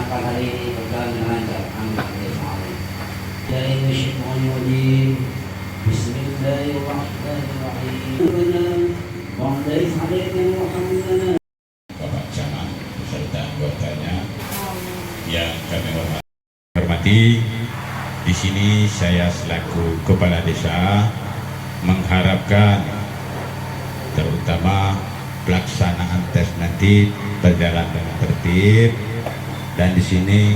akan hari ini berjalan dengan lancar. Amin. Dari Bismillahirrahmanirrahim. Bismillahirrahmanirrahim. Wa'alaihi Muhammad. Bapak Camat beserta anggotanya yang kami hormati, di sini saya selaku kepala desa mengharapkan terutama pelaksanaan tes nanti berjalan dengan tertib, dan di sini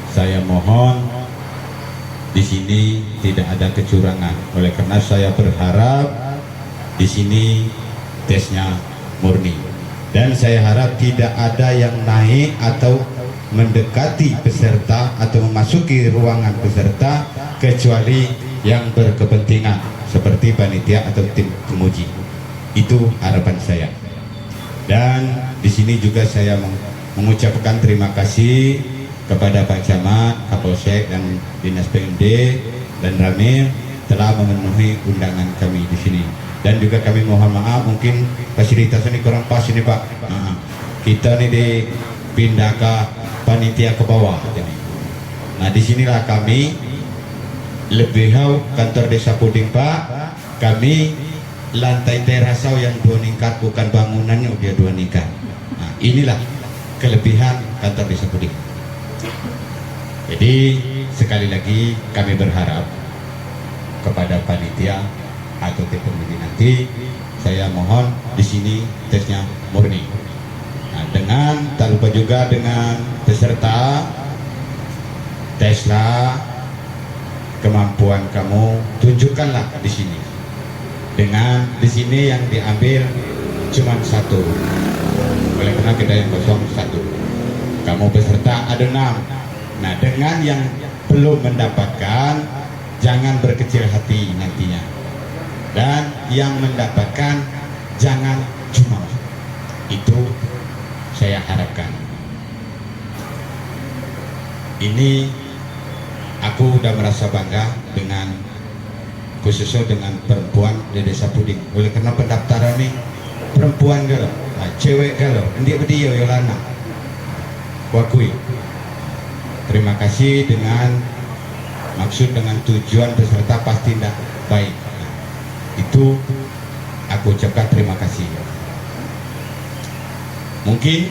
saya mohon di sini tidak ada kecurangan. Oleh karena saya berharap di sini tesnya murni, dan saya harap tidak ada yang naik atau mendekati peserta atau memasuki ruangan peserta kecuali yang berkepentingan seperti panitia atau tim penguji. Itu harapan saya. Dan di sini juga saya mengucapkan terima kasih kepada Pak Camat, Kapolsek dan Dinas PMD dan Ramil telah memenuhi undangan kami di sini. Dan juga kami mohon maaf, mungkin fasilitas ini kurang pas ini Pak. Kita ini dipindah ke panitia ke bawah. Nah disinilah kami lebih kantor desa Puding Pak. Kami lantai terasau yang 2 tingkat, bukan bangunannya udah 2 tingkat. Nah inilah kelebihan kantor desa Puding. Jadi sekali lagi kami berharap kepada panitia atau tim penguji nanti, saya mohon di sini tesnya murni. Nah, dengan tak lupa juga dengan peserta teslah kemampuan kamu, tunjukkanlah di sini. Dengan di sini yang diambil cuma 1, oleh karena kita yang kosong 1. Kamu peserta ada 6. Nah dengan yang belum mendapatkan jangan berkecil hati nantinya, dan yang mendapatkan jangan cuma. Itu saya harapkan. Ini aku udah merasa bangga dengan khususnya dengan perempuan di desa Puding. Oleh karena pendaftaran ini perempuan galau, nah, cewek galau, dia berdiri Yolana. Wakui. Terima kasih dengan maksud dengan tujuan peserta pasti tidak baik. Nah, itu aku ucapkan terima kasih. Mungkin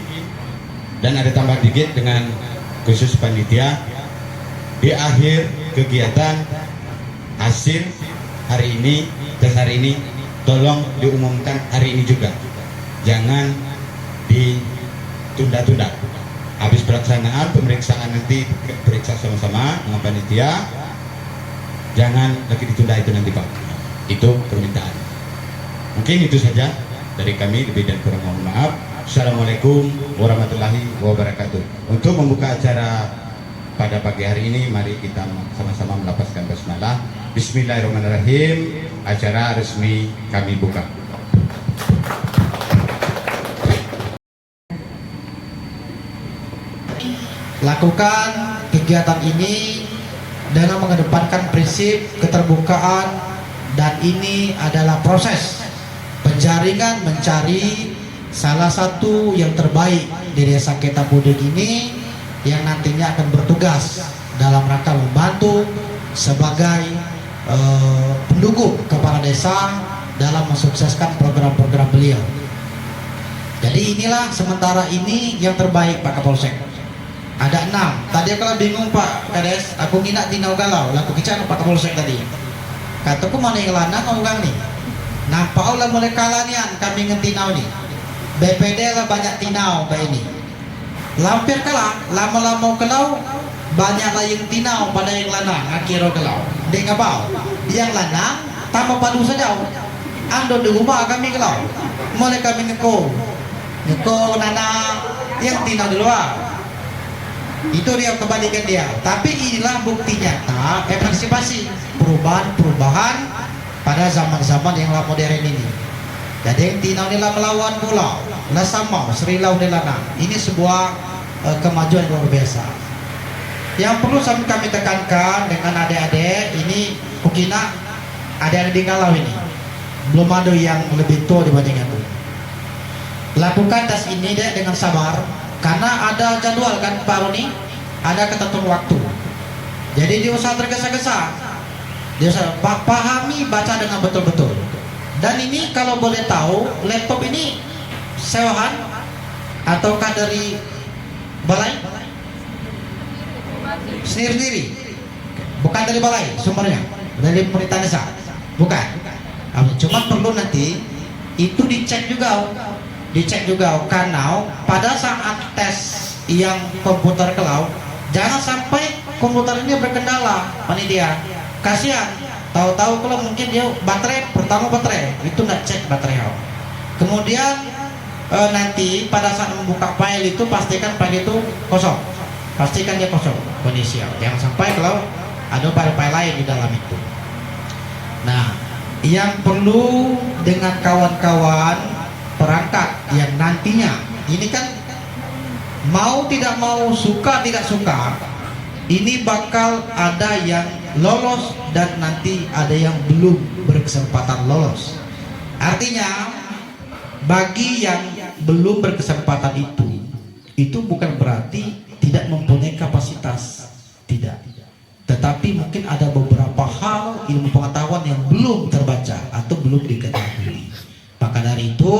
dan ada tambah dikit dengan khusus panitia di akhir kegiatan hasil hari ini, tes hari ini tolong diumumkan hari ini juga, jangan ditunda-tunda. Habis pelaksanaan pemeriksaan nanti periksa sama-sama dengan panitia, jangan lagi ditunda itu nanti Pak. Itu permintaan. Mungkin itu saja dari kami, lebih dan kurang mohon maaf. Assalamualaikum warahmatullahi wabarakatuh. Untuk membuka acara pada pagi hari ini, mari kita sama-sama melapaskan basmalah. Bismillahirrahmanirrahim. Acara resmi kami buka. Lakukan kegiatan ini dengan mengedepankan prinsip keterbukaan, dan ini adalah proses penjaringan mencari salah satu yang terbaik di desa Kita Puding ini yang nantinya akan bertugas dalam rangka membantu sebagai pendukung kepala desa dalam mensukseskan program-program beliau. Jadi inilah sementara ini yang terbaik Pak Kapolsek. Ada 6. Tadi kalau bingung Pak Kades, aku nginak tinau galau, laku kecana Pak Kapolsek tadi. Kataku mana yang lanang orang nih. Nampak lah mulai kalanian kami ngetinau nih. BPD lah banyak tinau kayak ini. Lampir kalah, lama-lama kelau banyaklah yang tinau pada yang lanang, akhirnya kelau. Dek ngabau, yang lanang tambah padu saja. Ando di rumah kami kelau. Mulai kami neko nana yang tinau di luar. Itu dia kebalikan dia. Tapi inilah bukti nyata emansipasi, perubahan pada zaman-zaman yang modern ini. Jadi yang tinau nila melawan pulau, lah sama Sri Lau nilana. Ini sebuah kemajuan luar biasa. Yang perlu kami tekankan dengan adik-adik ini, mungkin adik-adik di Galau ini belum ada yang lebih tua dibanding aku. Lakukan tes ini deh dengan sabar, karena ada jadwal kan Pak Roni. ada ketentuan waktu. Jadi dia usah tergesa-gesa, dia usah pahami, baca dengan betul-betul. Dan ini kalau boleh tahu, laptop ini sewahan ataukah dari balai? Sendiri-sendiri, bukan dari balai sumbernya, dari pemerintah desa, bukan. Cuma perlu nanti itu dicek juga, karena pada saat tes yang komputer cloud, jangan sampai komputer ini berkendala, panitia. Kasihan, tahu-tahu kalau mungkin dia baterai itu nggak cek baterai. Kemudian nanti pada saat membuka file itu pastikan file itu kosong, pastikan dia kosong kondisi. Jangan sampai kalau ada file-file lain di dalam itu. Nah, yang perlu dengan kawan-kawan perangkat yang nantinya ini kan mau tidak mau, suka tidak suka, ini bakal ada yang lolos dan nanti ada yang belum berkesempatan lolos. Artinya bagi yang belum berkesempatan itu bukan berarti tidak mempunyai kapasitas, tidak. Tetapi mungkin ada beberapa hal ilmu pengetahuan yang belum terbaca atau belum diketahui. Maka dari itu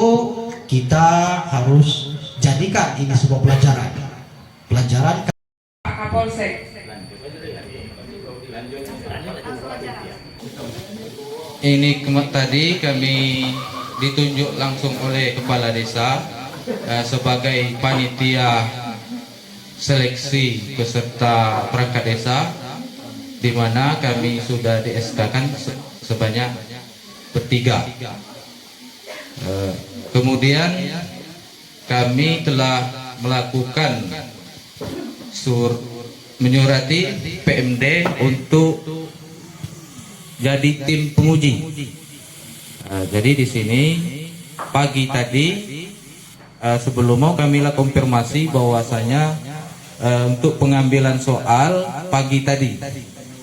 kita harus jadikan ini sebuah pelajaran. Pak Kapolsek. Ini tadi kami ditunjuk langsung oleh Kepala Desa sebagai panitia seleksi peserta perangkat desa, di mana kami sudah di SK-kan sebanyak bertiga. Kemudian kami telah melakukan menyurati PMD untuk jadi tim penguji. Jadi di sini pagi tadi sebelum mau kami konfirmasi bahwasanya untuk pengambilan soal pagi tadi.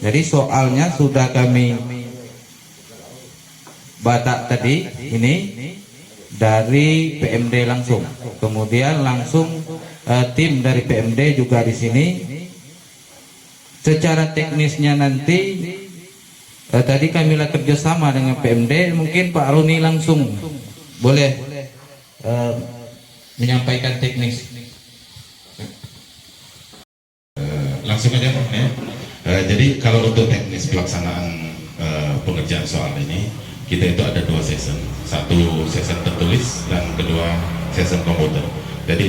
Jadi soalnya sudah kami batak tadi ini dari PMD langsung. Kemudian langsung tim dari PMD juga di sini. Secara teknisnya nanti tadi kami lah kerjasama dengan PMD. Mungkin Pak Roni langsung boleh menyampaikan teknis. Langsung aja Pak ya. Jadi kalau untuk teknis pelaksanaan pengerjaan soal ini, kita itu ada 2 season, satu season tertulis dan kedua season komputer. Jadi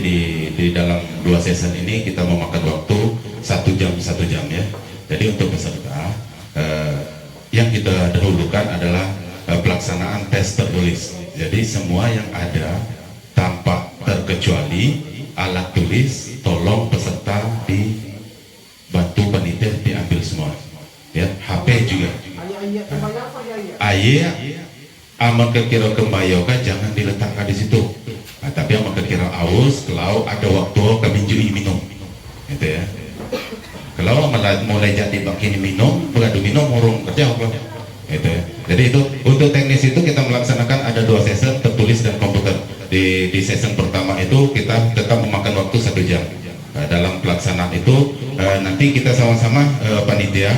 di dalam 2 season ini kita memakan waktu 1 jam ya. Jadi untuk peserta yang kita dahulukan adalah pelaksanaan tes tertulis. Jadi semua yang ada tanpa terkecuali alat tulis, tolong peserta dibantu panitia diambil semua. Ya, HP juga. Ayah aman kekira kembayoka jangan diletakkan di situ. Nah, tapi aman kekira aus kalau ada waktu kami jui minum, gitu ya. Kalau mulai jadi bakini minum, beradu minum urung kerja apa, gitu ya. Jadi itu untuk teknis itu kita melaksanakan ada 2 session tertulis dan komputer. Di session pertama itu kita tetap memakan waktu 1 jam. Dalam pelaksanaan itu nanti kita sama-sama panitia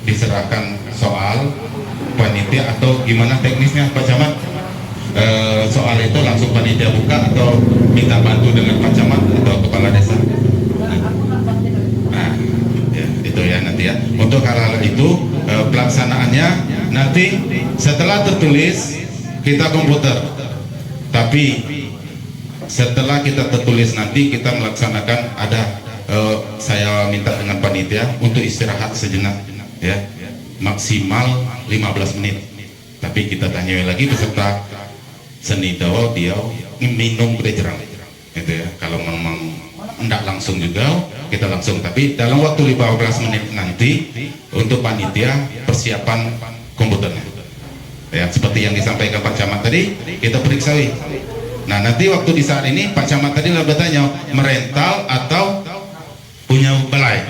diserahkan soal panitia atau gimana teknisnya Pak Camat, soal itu langsung panitia buka atau minta bantu dengan Pak Camat atau Kepala Desa. Nah ya, itu ya nanti ya untuk hal-hal itu pelaksanaannya nanti setelah tertulis kita komputer, tapi setelah kita tertulis nanti kita melaksanakan ada saya minta dengan panitia untuk istirahat sejenak ya, maksimal 15 menit. Tapi kita tanya lagi peserta seni dawa dia minum berjerang gitu ya. Kalau memang tidak langsung juga kita langsung, tapi dalam waktu 15 menit nanti untuk panitia persiapan komputernya ya, seperti yang disampaikan Pak Camat tadi kita periksa. Nah nanti waktu di saat ini Pak Camat tadi lah bertanya merental atau punya balai.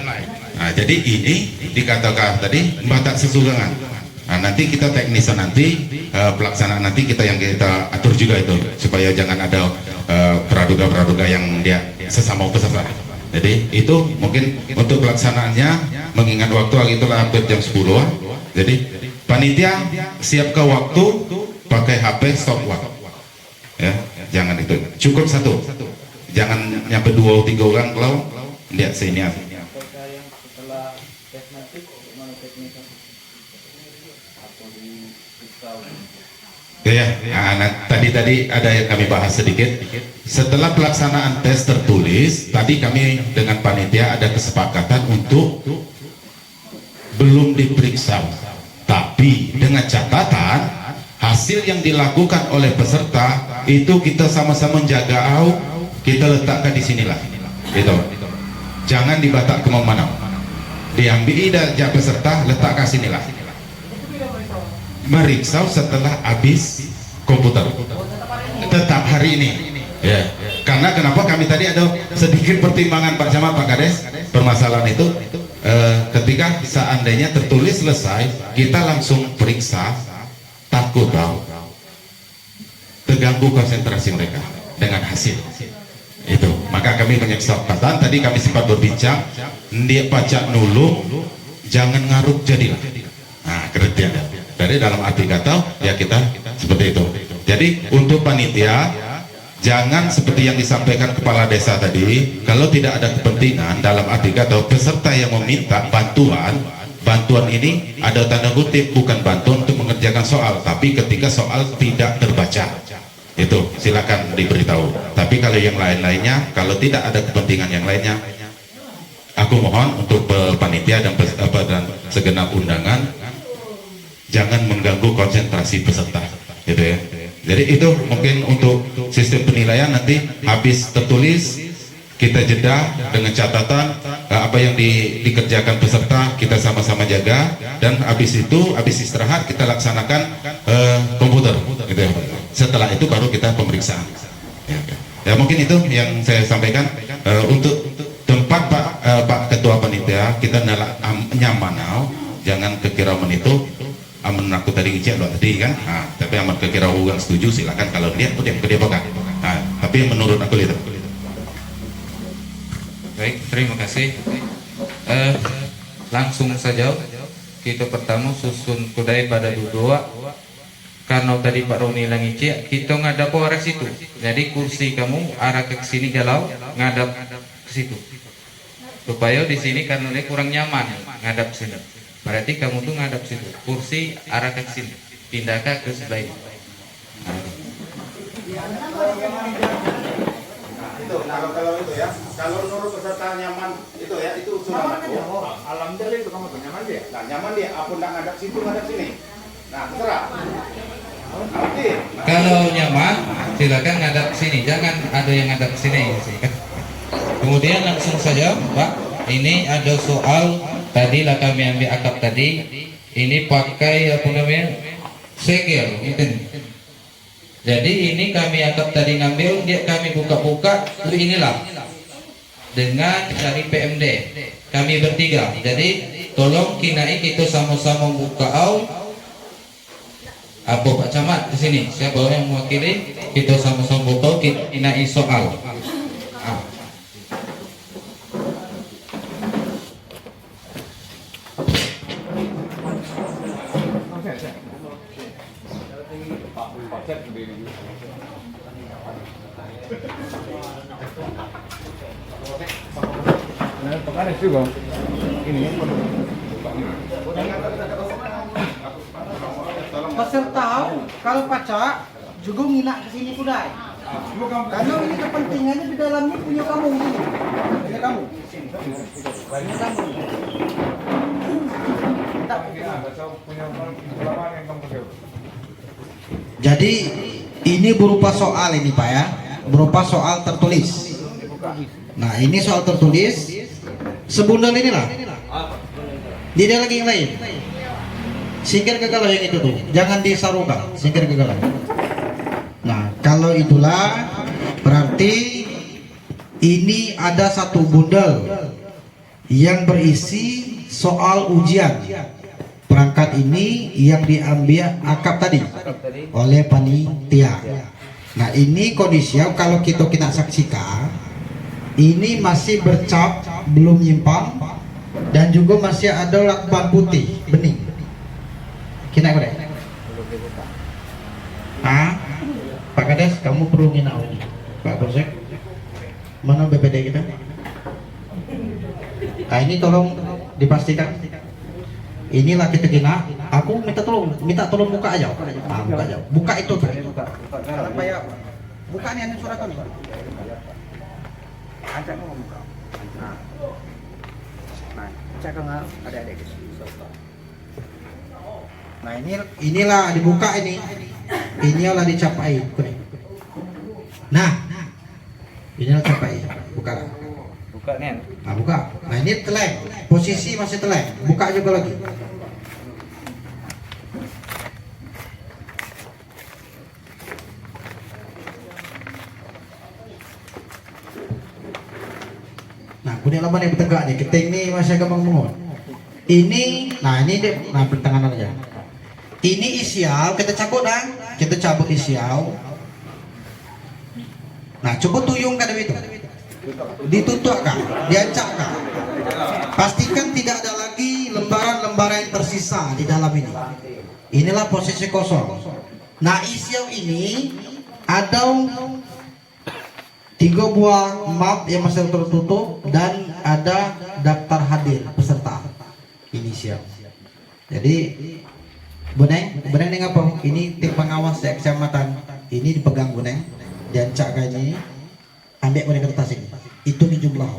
Nah jadi ini dikatakan tadi batak sesugangan. Nah nanti kita teknisnya nanti pelaksanaan nanti kita yang kita atur juga itu supaya jangan ada praduga-praduga yang dia sesama peserta. Jadi itu mungkin untuk pelaksanaannya, mengingat waktu lagi itulah hampir jam 10-an. Jadi panitia siap ke waktu, pakai HP stopwatch. Ya, jangan itu. Cukup satu. Jangan nyampe 2-3 orang kalau lihat sini. Ya, nah, tadi ada yang kami bahas sedikit. Setelah pelaksanaan tes tertulis, tadi kami dengan panitia ada kesepakatan untuk belum diperiksa, tapi dengan catatan hasil yang dilakukan oleh peserta itu kita sama-sama menjaga, kita letakkan di sinilah, gitu. Jangan dibatak kemana-mana. Diambil dari peserta, letakkan sinilah. Meriksa setelah habis komputer, tetap hari ini. Ya, karena kenapa kami tadi ada sedikit pertimbangan Pak Camat, Pak Kades, permasalahan itu ketika seandainya tertulis selesai, kita langsung periksa, takut terganggu konsentrasi mereka dengan hasil itu. Maka kami punya kesepakatan, tadi kami sempat berbincang, dia pacak nulung, jangan ngaruk jadilah. Nah, keretian dari dalam arti kata ya kita seperti itu. Jadi untuk panitia jangan seperti yang disampaikan kepala desa tadi, kalau tidak ada kepentingan, dalam arti kata peserta yang meminta bantuan ini ada tanda kutip, bukan bantuan untuk mengerjakan soal, tapi ketika soal tidak terbaca itu silakan diberitahu. Tapi kalau yang lain-lainnya, kalau tidak ada kepentingan yang lainnya, aku mohon untuk panitia dan segenap undangan jangan mengganggu konsentrasi peserta, gitu ya. Jadi itu mungkin untuk sistem penilaian, nanti habis tertulis kita jeda dengan catatan apa yang dikerjakan peserta kita sama-sama jaga, dan habis itu habis istirahat kita laksanakan komputer, gitu ya. Setelah itu baru kita pemeriksaan. Ya mungkin itu yang saya sampaikan. Untuk tempat Pak Ketua Panitia kita nyaman, jangan kekirauan itu. Aman aku tadi ngecek loh tadi kan, tapi aman kira uang setuju silakan, kalau dia pegang. Tapi menurut aku itu. Baik, terima kasih. Langsung saja kita pertama susun kudai pada dua. Karena tadi Pak Roni lagi cek, kita ngadap ke arah situ. Jadi kursi kamu arah ke sini galau, ngadap ke situ. Supaya di sini karena dia kurang nyaman ngadap sini. Berarti kamu tuh ngadap situ, kursi arah ke sini, pindahkan ke sebelah ini. Itu kalau itu ya, kalau menurut peserta nyaman itu ya, itu usulan aku. Alhamdulillah itu kamu tuh nyaman dia. Nah nyaman dia, aku nggak ngadap situ, ngadap sini. Nah terserah. Kalau nyaman, silakan ngadap sini, jangan ada yang ngadap sini. Kemudian langsung saja, Pak, ini ada soal. Tadi lah kami ambil akap tadi, ini pakai apa namanya segel, gitu. Jadi ini kami akap tadi ngambil, dia kami buka-buka, inilah dengan dari PMD kami bertiga. Jadi tolong kinai kita sama-sama buka apa Pak Camat di sini, siapa yang mewakili, kita sama-sama buka kinai soal. Peserta kalau pacak juga nginak ke sini kudai. Karena ini kepentingannya di dalamnya punya kamu ini. Punya kamu. Punya kamu. Jadi ini berupa soal ini Pak ya, berupa soal tertulis. Nah ini soal tertulis, sebundel inilah. Tidak lagi yang lain. Singkir ke kalau yang itu tuh, jangan disarukan, singkir ke kalau. Nah kalau itulah berarti ini ada satu bundel yang berisi soal ujian. Perangkat ini yang diambil akap tadi oleh panitia. Nah ini kondisinya kalau kita saksikan, Ini masih bercap, belum nyimpang, dan juga masih ada lakban putih bening. Kena apa deh? Pak Kades, kamu perlu nginau. Pak Bosek, mana BPD kita? Nah, ini tolong dipastikan. Inilah kita kena. Aku minta tolong buka aja. Buka aja. Buka itu tuh. Kenapa ya? Buka nih suara kami. Ajak mau buka. Nah, cek enggak ada di sini. Nah, inilah dibuka ini. Inilah dicapai. Nah, inilah capai. Buka. Buka nih. Nah, buka. Nah, ini teleng. Posisi masih teleng. Buka juga lagi. Nah, kuning laban yang bertegak nih. Keting nih masih agak mengun. Ini, nah ini deh, nah pertengahan aja. Ini isiau, kita cabut dah. Kita cabut isiau. Nah, coba tuyung kan itu. Ditutup kah? Diacak kah? Pastikan tidak ada lagi lembaran-lembaran yang tersisa di dalam ini. Inilah posisi kosong. Nah, isiau ini ada 3 buah map yang masih tertutup dan ada daftar hadir peserta. Ini siap. Jadi Buneng apa? Ini tim pengawas ya kecamatan. Ini dipegang Buneng. Jancak gaji. Ambil Buneng kertas ini. Itu di jumlah.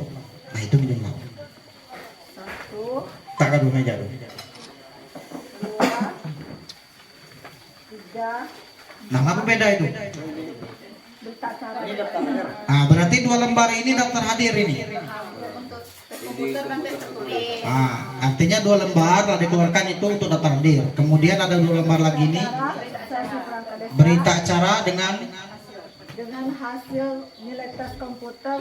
Nah, itu di jumlah. 1. Tak ada meja dulu. 2. 3. Nah, apa beda itu? Nah, berarti 2 lembar ini daftar hadir ini. Artinya 2 lembar telah dikeluarkan itu untuk daftar hadir. Kemudian ada 2 lembar lagi ini berita acara dengan hasil nilai tes komputer,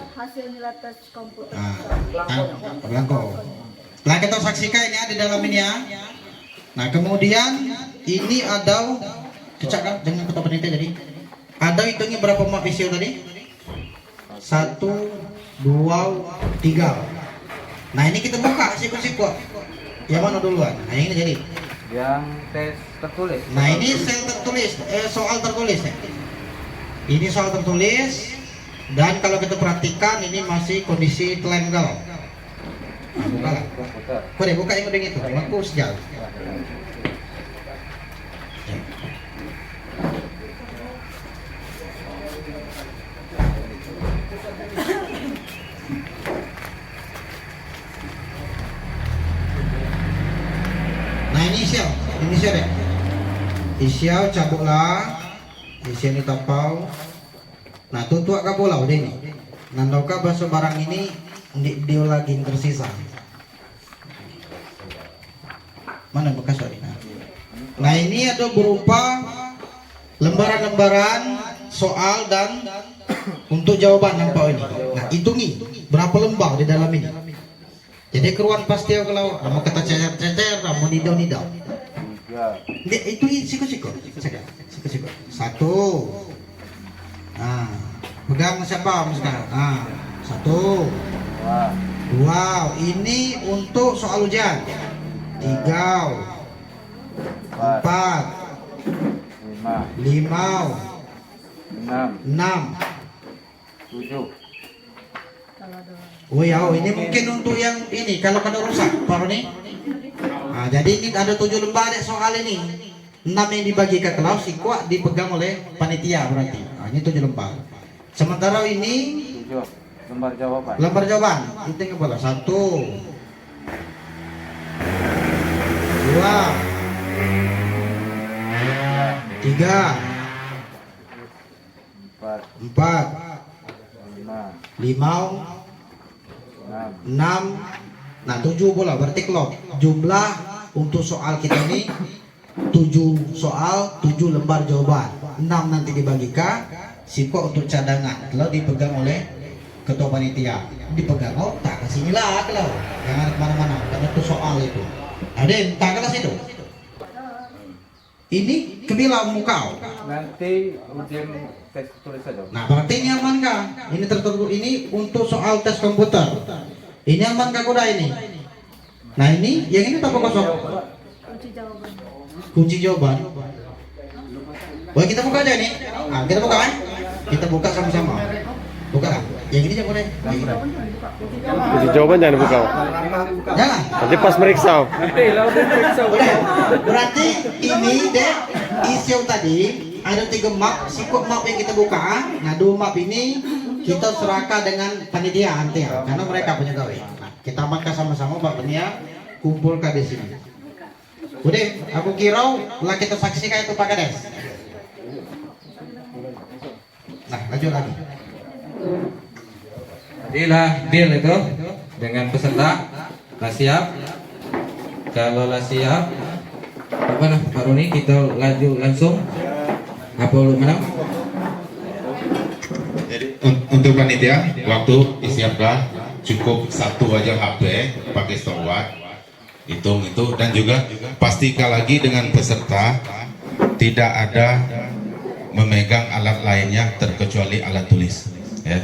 Belangko. Nah, kita saksikan ini di dalam ini ya. Nah, kemudian ini ada cecak dengan ketua panitia jadi. Ada hitungnya berapa map isiu tadi? 1, 2, 3. Nah, ini kita buka siku-siku. Yang mana duluan? Nah, ini jadi. Yang tes tertulis. Nah, ini sel tertulis, soal tertulis ya. Ini soal tertulis dan kalau kita perhatikan ini masih kondisi teleng galau. Nah, buka lah. Buka yang udah gitu. Aku sejauh. Nah, ini isiau deh. Isiau cabutlah. Isiau ini tapau. Nah, tutup ke bola udah ini. Nandauka bahasa barang ini dia lagi tersisa. Mana bekas ini? Nah, ini ada berupa lembaran-lembaran soal dan untuk jawaban nampak ini. Nah, hitungi berapa lembar di dalam ini. Jadi keruan pasti kalau mau kata cecer-cecer, mau nidau-nidau. Itu siku-siku. 1. Nah, pegang siapa sekarang? Nah, 1. 2. Ini untuk soal ujian. 3. 4. 5. 6. 7. Oh ya, ini mungkin untuk yang ini kalau kena rusak, Pak Roni. Nah, jadi ini ada 7 lembar soal ini. 6 yang dibagi ke kelas, kuat dipegang oleh panitia berarti. Nah, ini 7 lembar. Sementara ini 7 lembar jawaban. Lembar jawaban. Itu bola 1, 2, 3, 4, 5, 6. Nah, 7 bola berarti klop. Jumlah untuk soal kita ini 7 soal, 7 lembar jawaban. 6 nanti dibagikan. Sipok untuk cadangan. Kalau dipegang oleh ketua panitia. Dipegang tak kasih nilai kalau. Jangan kemana-mana. Karena itu soal itu. Ada tak kelas itu. Ini kebilang mukau. Nanti ujian tes tulis saja. Nah, berarti ini aman kah? Ini tertutup ini untuk soal tes komputer. Ini aman kah kuda ini? Nah, ini yang ini tak kosong. Kunci jawaban. Kunci jawaban. Boleh kita buka aja nih. Nah, kita buka kan? Kita buka sama-sama. Buka kan? Yang ini jangan boleh. Kunci jawaban jangan dibuka. Jangan. Nanti pas meriksa. Berarti ini deh isi yang tadi ada 3 map, sikut map yang kita buka. Nah, 2 map ini kita serahkan dengan panitia nanti ya, karena mereka punya gawe. Nah, kita amankan sama-sama Pak Penia, kumpulkan di sini. Udah, aku kira lah kita saksikan itu Pak Kades. Nah, lanjut lagi. Tadilah deal itu dengan peserta. Lah siap. Kalau lah siap, apa nah Pak Roni, kita lanjut langsung. Apa lu mana? Jadi untuk panitia waktu siapkan cukup 1 aja HP pakai stopwatch, hitung itu, dan juga pastikan lagi dengan peserta tidak ada memegang alat lainnya terkecuali alat tulis, ya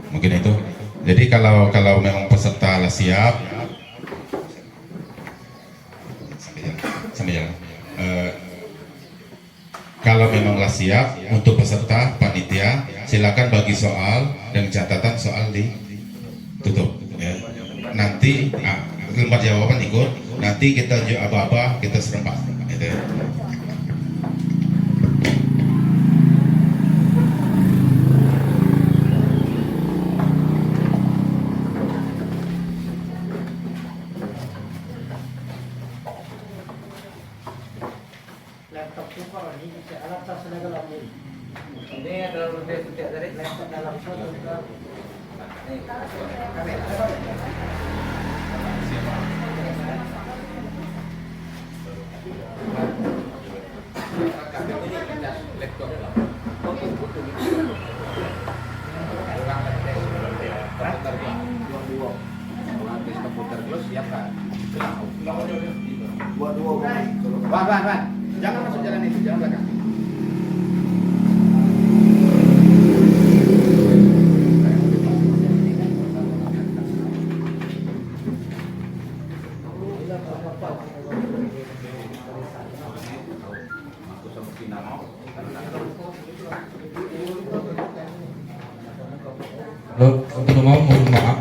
mungkin itu. Jadi kalau memang peserta lah siap sampai jalan. Kalau memanglah siap untuk peserta panitia, silakan bagi soal dan catatan soal ditutup. Ya. Nanti lembar jawaban ikut. Nanti kita apa-apa kita serempak. Gitu ya. Ini adalah rute setiap dari laptop dalam suatu jangan masuk jalan itu, jalan belakang. Mohon maaf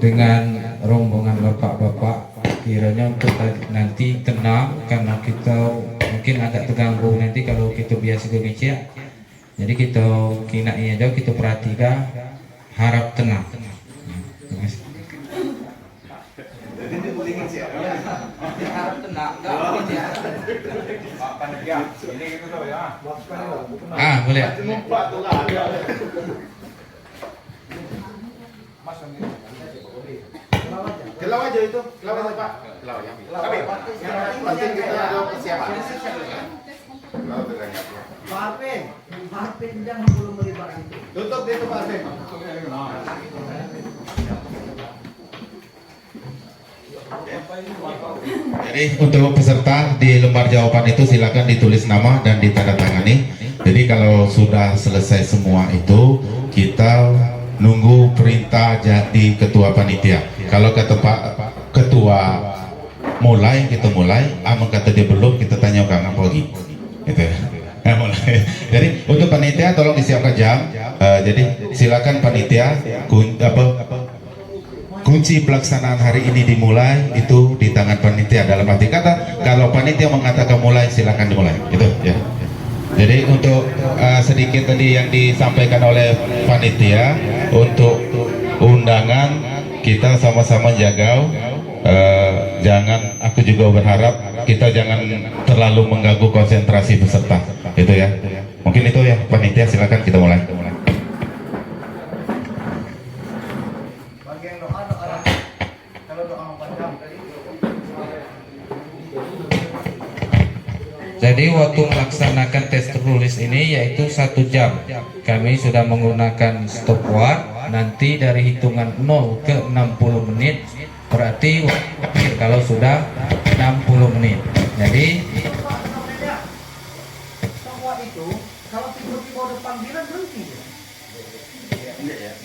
dengan rombongan bapak-bapak, kiranya untuk nanti tenang karena kita mungkin agak terganggu nanti kalau kita biasa berbicara. Jadi kita kina ini aja kita perhatikan, harap tenang. Boleh. Kelau aja itu, kelau aja Pak. Kelau ya. Tapi yang penting kita ada persiapan. Pak Arvin jangan belum melibat itu. Tutup itu Pak Arvin. Jadi untuk peserta di lembar jawaban itu silakan ditulis nama dan ditandatangani. Jadi kalau sudah selesai semua itu kita nunggu perintah jadi ketua panitia. Kalau kata Pak Ketua mulai, kita mulai. Aman kata dia belum, kita tanya Kang apa lagi. Gitu ya. Mulai. Jadi untuk panitia tolong disiapkan jam. Jadi silakan panitia kunci pelaksanaan hari ini dimulai itu di tangan panitia. Dalam arti kata kalau panitia mengatakan mulai, silakan dimulai. Gitu ya. Jadi untuk sedikit tadi yang disampaikan oleh panitia untuk undangan kita sama-sama jaga, jangan, aku juga berharap kita jangan terlalu mengganggu konsentrasi peserta, itu ya. Mungkin itu ya panitia, silakan kita mulai. Jadi waktu melaksanakan tes tertulis ini yaitu 1 jam. Kami sudah menggunakan stopwatch. Nanti dari hitungan 0 ke 60 menit berarti kalau sudah 60 menit. Jadi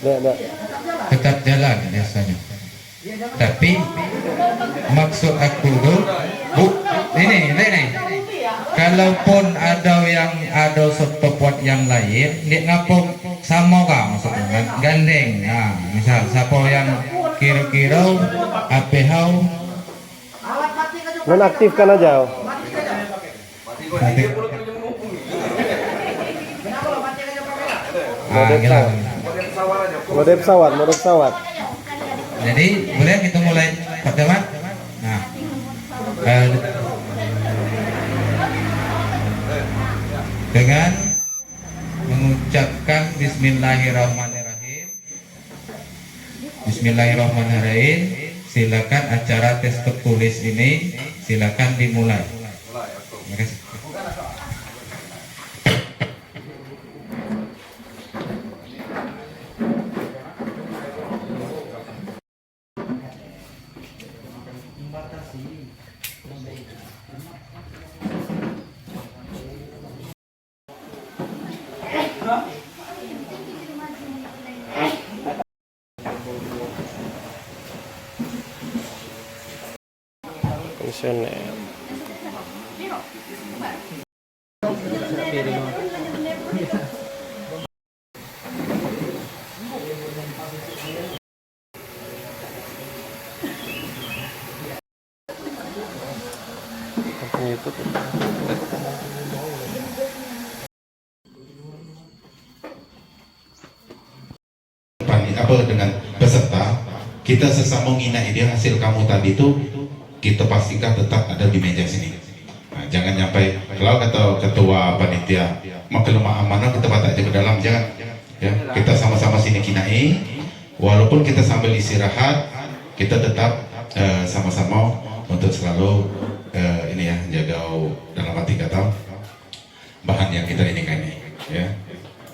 Nggak. tetap jalan biasanya. Tapi maksud aku tuh, ini. Kalaupun ada stopwatch yang lain, dia ngapung sama kah maksudnya kan? Gandeng. Nah, misal siapa yang kira-kira APH Nonaktifkan aja. Mode pesawat. Jadi boleh kita mulai Pak Jamat. Nah, dengan mengucapkan Bismillahirrahmanirrahim. Bismillahirrahmanirrahim. Silakan acara tes tertulis ini silakan dimulai. Terima kasih. Komisioner. YouTube. Apa dengan peserta, kita sesama ngina ide hasil kamu tadi itu kita pastikan tetap ada di meja sini. Nah, jangan nyampai kalau kata ketua panitia maklumat amanah kita batak aja ke dalam, jangan ya. Kita sama-sama sini kinai, walaupun kita sambil istirahat kita tetap sama-sama untuk selalu ini ya, jaga dalam arti kata bahan yang kita ini ya.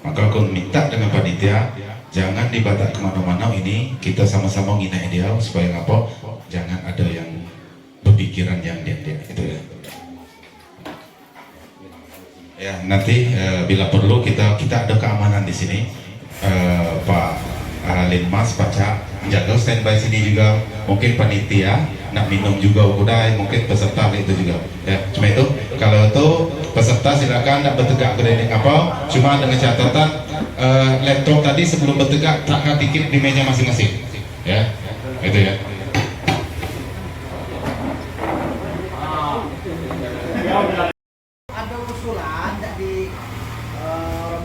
Maka aku minta dengan panitia jangan dibatak kemana-mana, ini kita sama-sama ngina ideal supaya apa, jangan ada yang berpikiran yang dia itu ya. Ya nanti bila perlu kita ada keamanan di sini, Pak Linmas, Pak Cak jaga standby sini juga, mungkin panitia nak minum juga udah, mungkin peserta itu juga ya. Cuma itu kalau itu peserta silakan nak bertegak berdiri apa, cuma dengan catatan laptop tadi sebelum bertegak tak dikit di meja masing-masing ya, itu ya. Ada usulan dari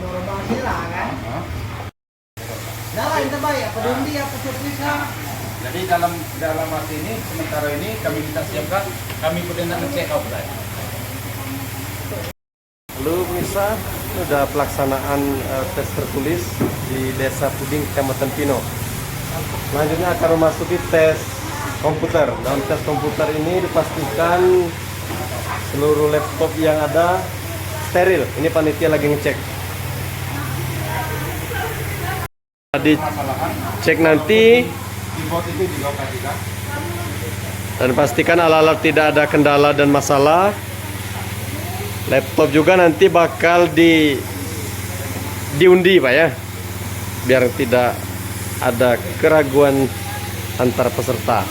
rombongan sila kan? Nah, lain terbaik apa dong dia bisa. Jadi dalam arti ini sementara ini kami kita siapkan, kami sudah ngecek out guys. Lalu pemirsa, sudah pelaksanaan tes tertulis di Desa Puding, Kecamatan Pino. Selanjutnya akan memasuki tes komputer. Dalam tes komputer ini dipastikan seluruh laptop yang ada steril. Ini panitia lagi ngecek. Dicek nanti dan pastikan alat-alat tidak ada kendala dan masalah. Laptop juga nanti bakal diundi Pak ya, biar tidak ada keraguan antar peserta.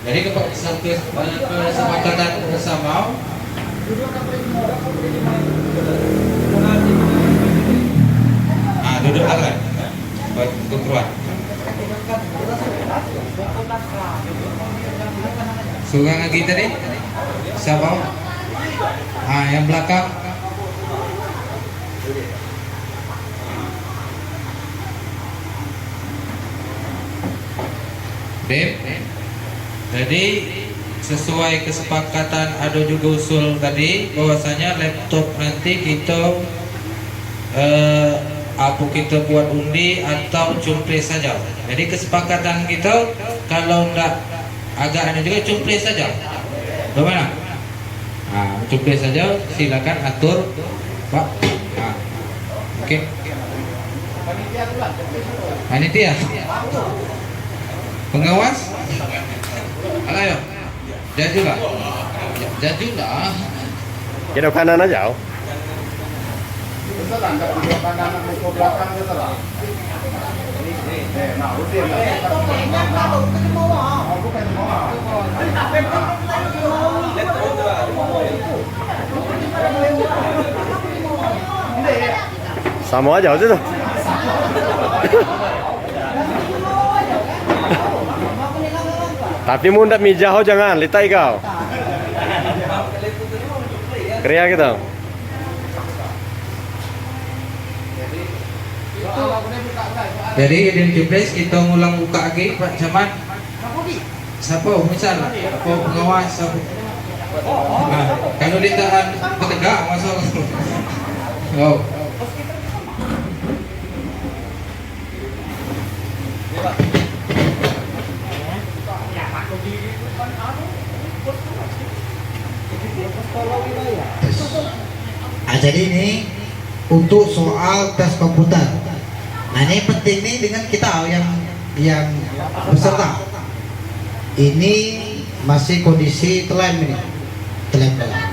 Jadi kesepakatan bersama duduk alat untuk keluar. Sugang lagi tadi siapa? Yang belakang. Beb. Jadi sesuai kesepakatan ada juga usul tadi bahwasanya laptop nanti kita apa kita buat undi atau cumplis saja. Jadi kesepakatan kita kalau enggak agak ada juga cumplis saja. Bagaimana? Nah, cumplis saja, silakan atur Pak. Nah, oke. Panitia. Pengawas. Ayo, jajulah. Jajulah. Kira kanan aja. Terserah, nggak di kanan ke belakang terserah. Nah, udah Oh, bukan di bawah. Sama aja itu. Tapi mu ndak mijaho jangan, litai kau. Kriya gitu. Jadi identity place kita ngulang buka lagi Pak Camat. Siapa misal apa pengawas siapa? Kalau ditahan ketegak masuk. Oh. Jadi ini untuk soal tes komputer. Nah ini penting nih dengan kita yang peserta. Ini masih kondisi telem ini, telem dalam.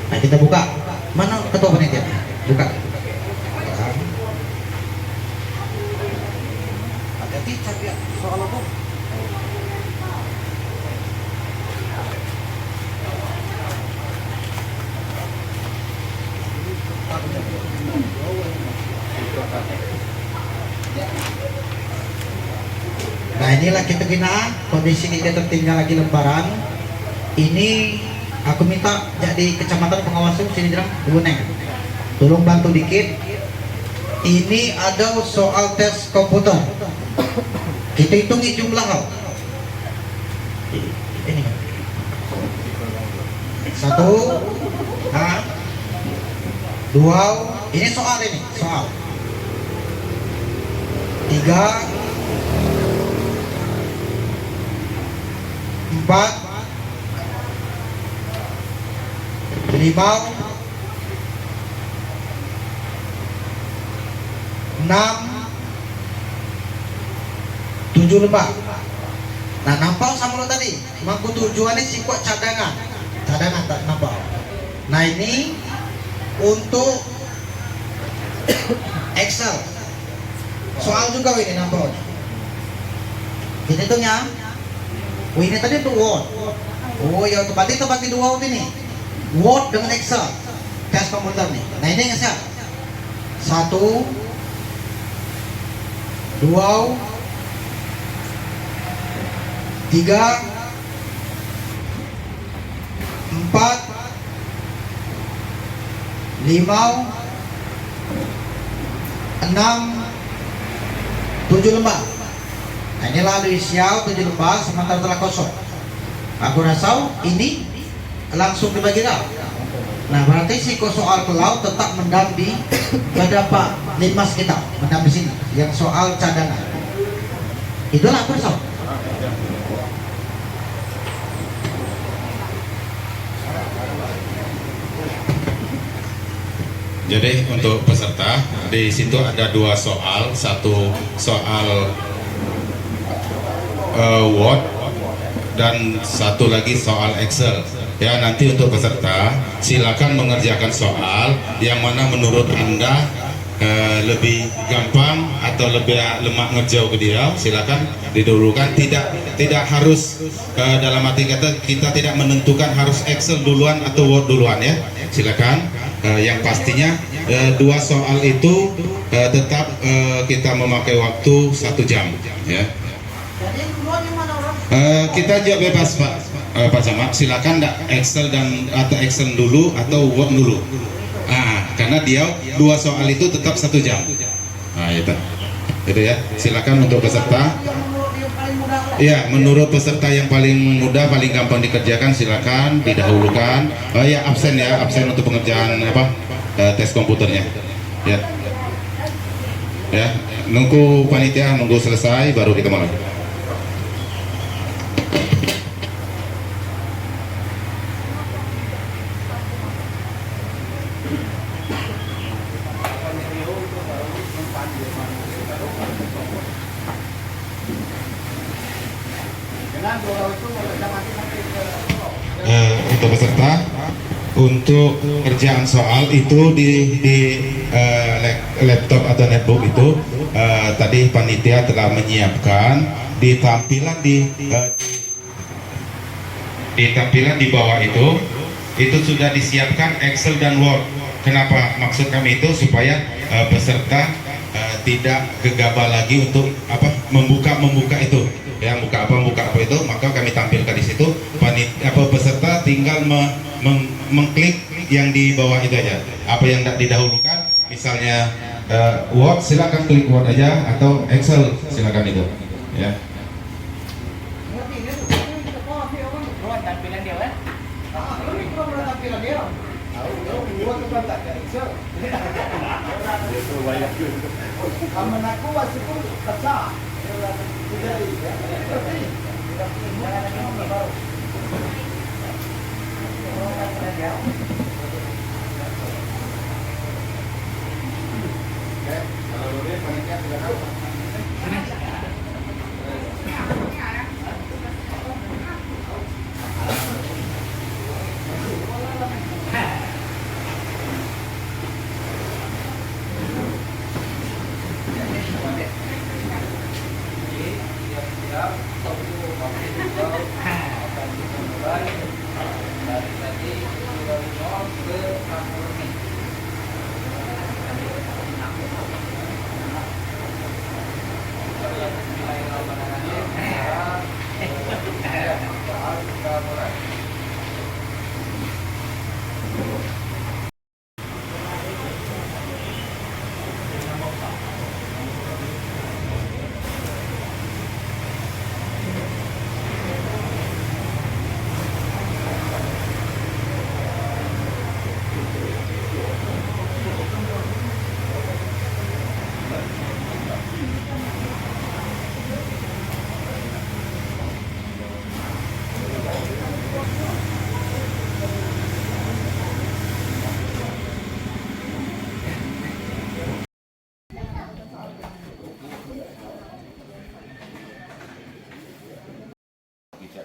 Nah kita buka. Mana ketua panitia? Buka. Hati-hati tapi soal apa? Nah inilah kita kena kondisi kita tertinggal lagi lembaran. Ini aku minta jadi kecamatan pengawas sini jerang dulu neng. Tolong bantu dikit. Ini ada soal tes komputer. Kita hitungi jumlah kau. Ini. Satu, dua. Ini soal ini soal. 3, 4, 5, 6, 7 lembar. Nah nampak sama lo tadi. Mangku tujuannya sih kok cadangan tak nampak. Nah ini untuk Excel. Soal juga ini nampak. Ini tuh nya. Ini tadi tuh Word. Oh ya itu berarti bagi dua ini. Word dengan Excel. Tes komputer nih. Nah ini yang siap. 1, 2, 3, 4, 5, 6, 7 lembar. Nah ini lalu isiau 7 lembar sementara telah kosong. Aku rasa ini langsung dibagi kau. Nah berarti si soal kelau tetap mendambi pada Pak Linmas kita mendambi sini yang soal cadangan. Itulah aku rasa. Jadi untuk peserta di situ ada 2 soal, satu soal Word dan satu lagi soal Excel. Ya nanti untuk peserta silakan mengerjakan soal yang mana menurut Anda lebih gampang atau lebih lemak ngejauh ke dia, silakan didahulukan. Tidak harus dalam arti kata kita tidak menentukan harus Excel duluan atau Word duluan ya. Silakan. Yang pastinya 2 soal itu tetap kita memakai waktu 1 jam ya. Kita jawab bebas Pak Camat, silakan Excel atau Excel dulu atau Word dulu. Karena dia 2 soal itu tetap 1 jam. Nah itu ya. Silakan untuk peserta. Ya, menurut peserta yang paling mudah, paling gampang dikerjakan, silakan didahulukan. Ya absen untuk pengerjaan tes komputernya. Ya, nunggu panitia nunggu selesai baru kita mulai. Dengan itu untuk kerjaan soal itu di laptop atau netbook itu tadi panitia telah menyiapkan di tampilan di tampilan di bawah itu sudah disiapkan Excel dan Word. Kenapa? Maksud kami itu supaya peserta tidak gegabah lagi untuk membuka itu ya, buka apa itu, maka kami tampilkan di situ. Peserta tinggal mengklik yang di bawah itu aja, apa yang tidak didahulukan, misalnya Word, silakan klik Word aja, atau Excel silakan itu ya.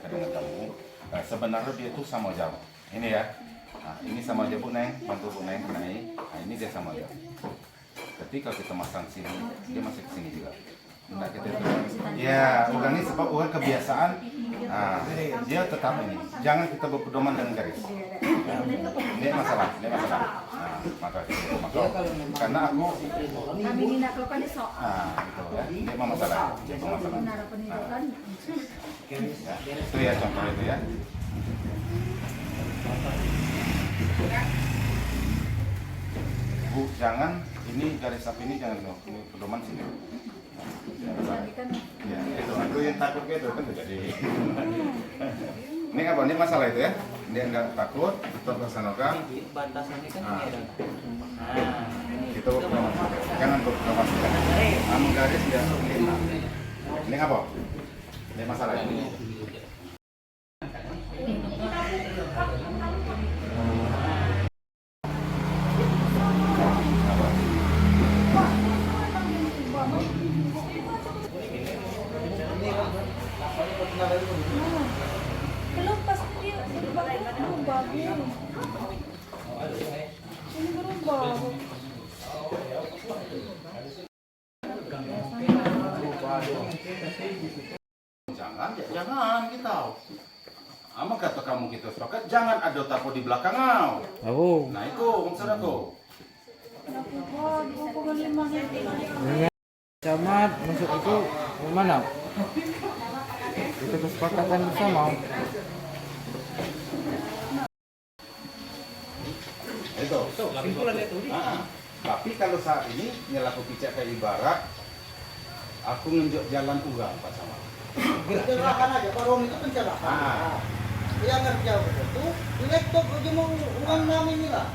Dengan kamu, sebenarnya dia tuh sama jauh. Ini ya, nah, ini sama aja Bu Neng, bantu Bu Neng naik. Nah ini dia sama aja. Ketika kita masang sini, dia masih ke sini juga. Nah kita ya ulangi sebab ulang kebiasaan. Nah, dia tetap ini. Jangan kita berpedoman dengan garis. Nah, ini masalah. Nah, maka karena aku kami tidak lakukan di soal. gitu ya. Ini masalah. Benar pendidikan. Ya, itu ya contoh itu ya. Bu, jangan ini garis api ini jangan ini pedoman sini. Ya, itu yang takut gitu kan jadi. Ini apa? Ini masalah itu ya. Dia enggak takut, kita laksanakan. Batasannya kan Nah. ini ada. Itu jangan berpedoman. Kamu garis dia ini apa? Ini masalah ini. Belum pasti dia berubah. Ini berubah. Jangan kita. Ama kata kamu kita sepakat jangan ada tapo di belakang kau. Oh. Nah itu maksud aku. Camat masuk itu mana? Itu kesepakatan bersama. Itu. Tapi kalau saat ini nyelaku picak kayak ibarat aku ngenjok jalan ulang Pak Sama. Pencerahan aja, warung itu pencerahan. Yang kerja itu di laptop aja mau uang nama ini lah.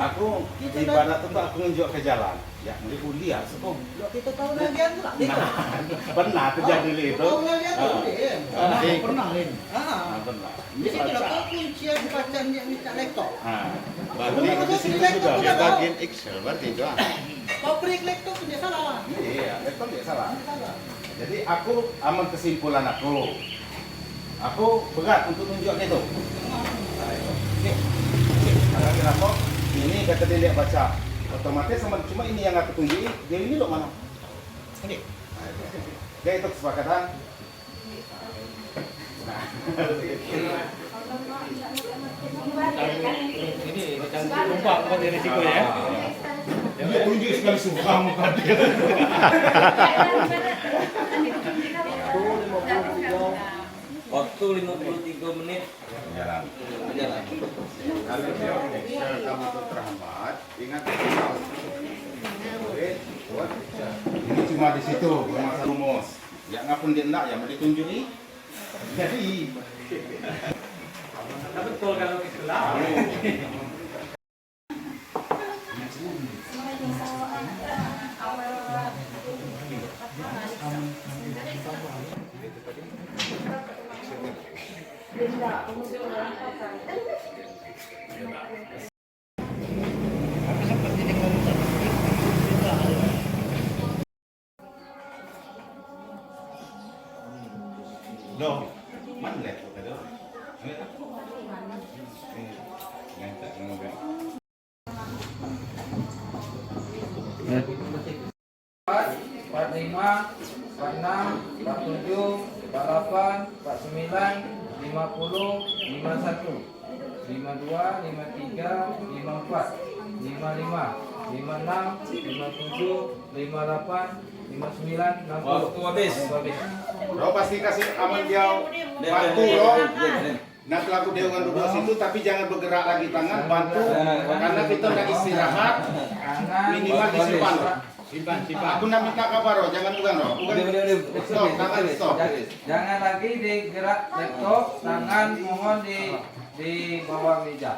Aku ibarat itu aku ngenjok ke jalan. Ya, mulai kuliah sebab Kita tahu lagian tu lah. pernah terjadi itu. Tahu lagian tu. Pernah. Pernah. Di situ lah kau kunci yang baca dia minta laptop. Berarti di situ sudah dia bagian Excel berarti itu. Kau break laptop dia salah. Iya, laptop dia salah. Jadi aku aman kesimpulan aku berat untuk tunjuk itu. Nah, itu. kata dia lihat baca, otomatis cuma ini yang aku tunjukin, dia ini loh mana? Ini. Dia itu kesepakatan. Ini macam lupa bukan dari risiko ya. Dia tunjuk sekali suka muka dia. Waktu 53 menit. Jalan. Kalau dia periksa kamu itu terhambat, ingat ini cuma di situ masa rumus. Ya ngapun dia nak yang mau ditunjuki. Jadi Betul kalau kita Loh, mana laptop ada? Ngetak ngomong. 45, 46, 47, 48, 49, 50, 51, 52, 53, 54, 55, 56, 57, 58, 59, 60. Waktu habis. Lo pasti kasih aman dia bantu lo. Nanti laku dia dengan duduk situ, tapi jangan bergerak lagi tangan, bantu. Karena kita udah istirahat, minimal disimpan. Simpan. Aku nak minta kabar lo, jangan bukan lo. Stop, tangan stop. Jangan lagi digerak laptop, tangan mohon di bawah meja.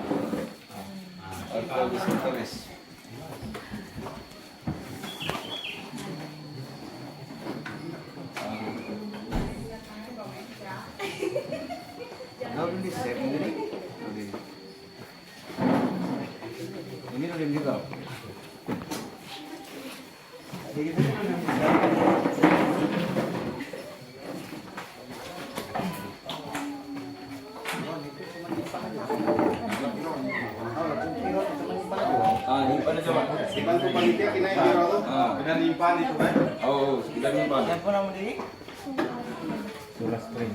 Ini udah juga. Nyimpan aja Pak. Dibantu panitia kena yang biro tuh. Udah nyimpan itu kan. Oh, sudah nyimpan. Siapa nama diri? Sudah string.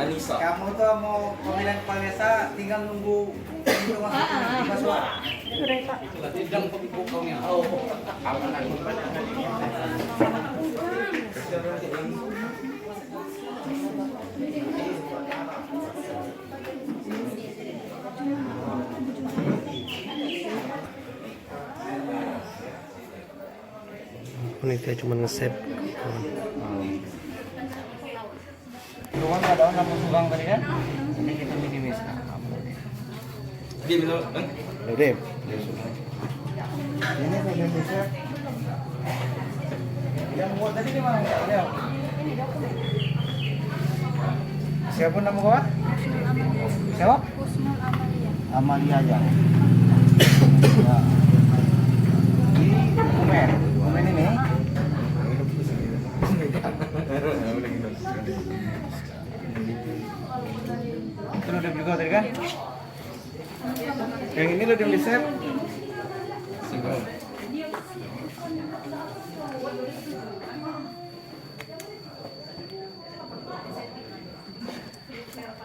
Anissa. Kamu tuh mau pemilihan kepala desa tinggal nunggu masuk suara. Tidak pembukanya. Panitia cuma nge-save. Luang ada orang mau sumbang tadi kan? Ini kita minimiskan. Dia bilang, Udah. Ini bagian bisa. Yang buat tadi di mana? Ada. Siapa nama kau? Siapa? Amalia aja. Ya. Di Kumen ini. Itu udah beli kau tadi kan? Yang ini lo udah beli set?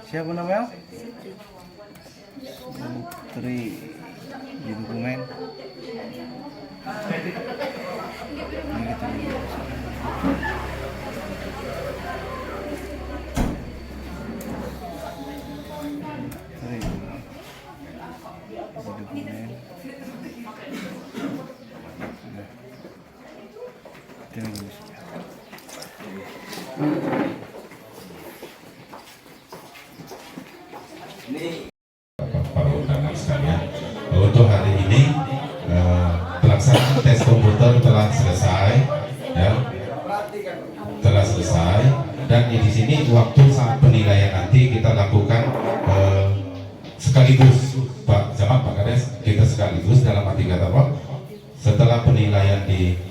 Siapa namanya? Putri di dokumen. Ini kita Putri. Para undangan sekalian, untuk hari ini pelaksanaan tes komputer telah selesai, ya, telah selesai. Dan di sini waktu saat penilaian nanti kita lakukan sekaligus, Pak Camat, Pak Kades, kita sekaligus dalam arti kata apa? Setelah penilaian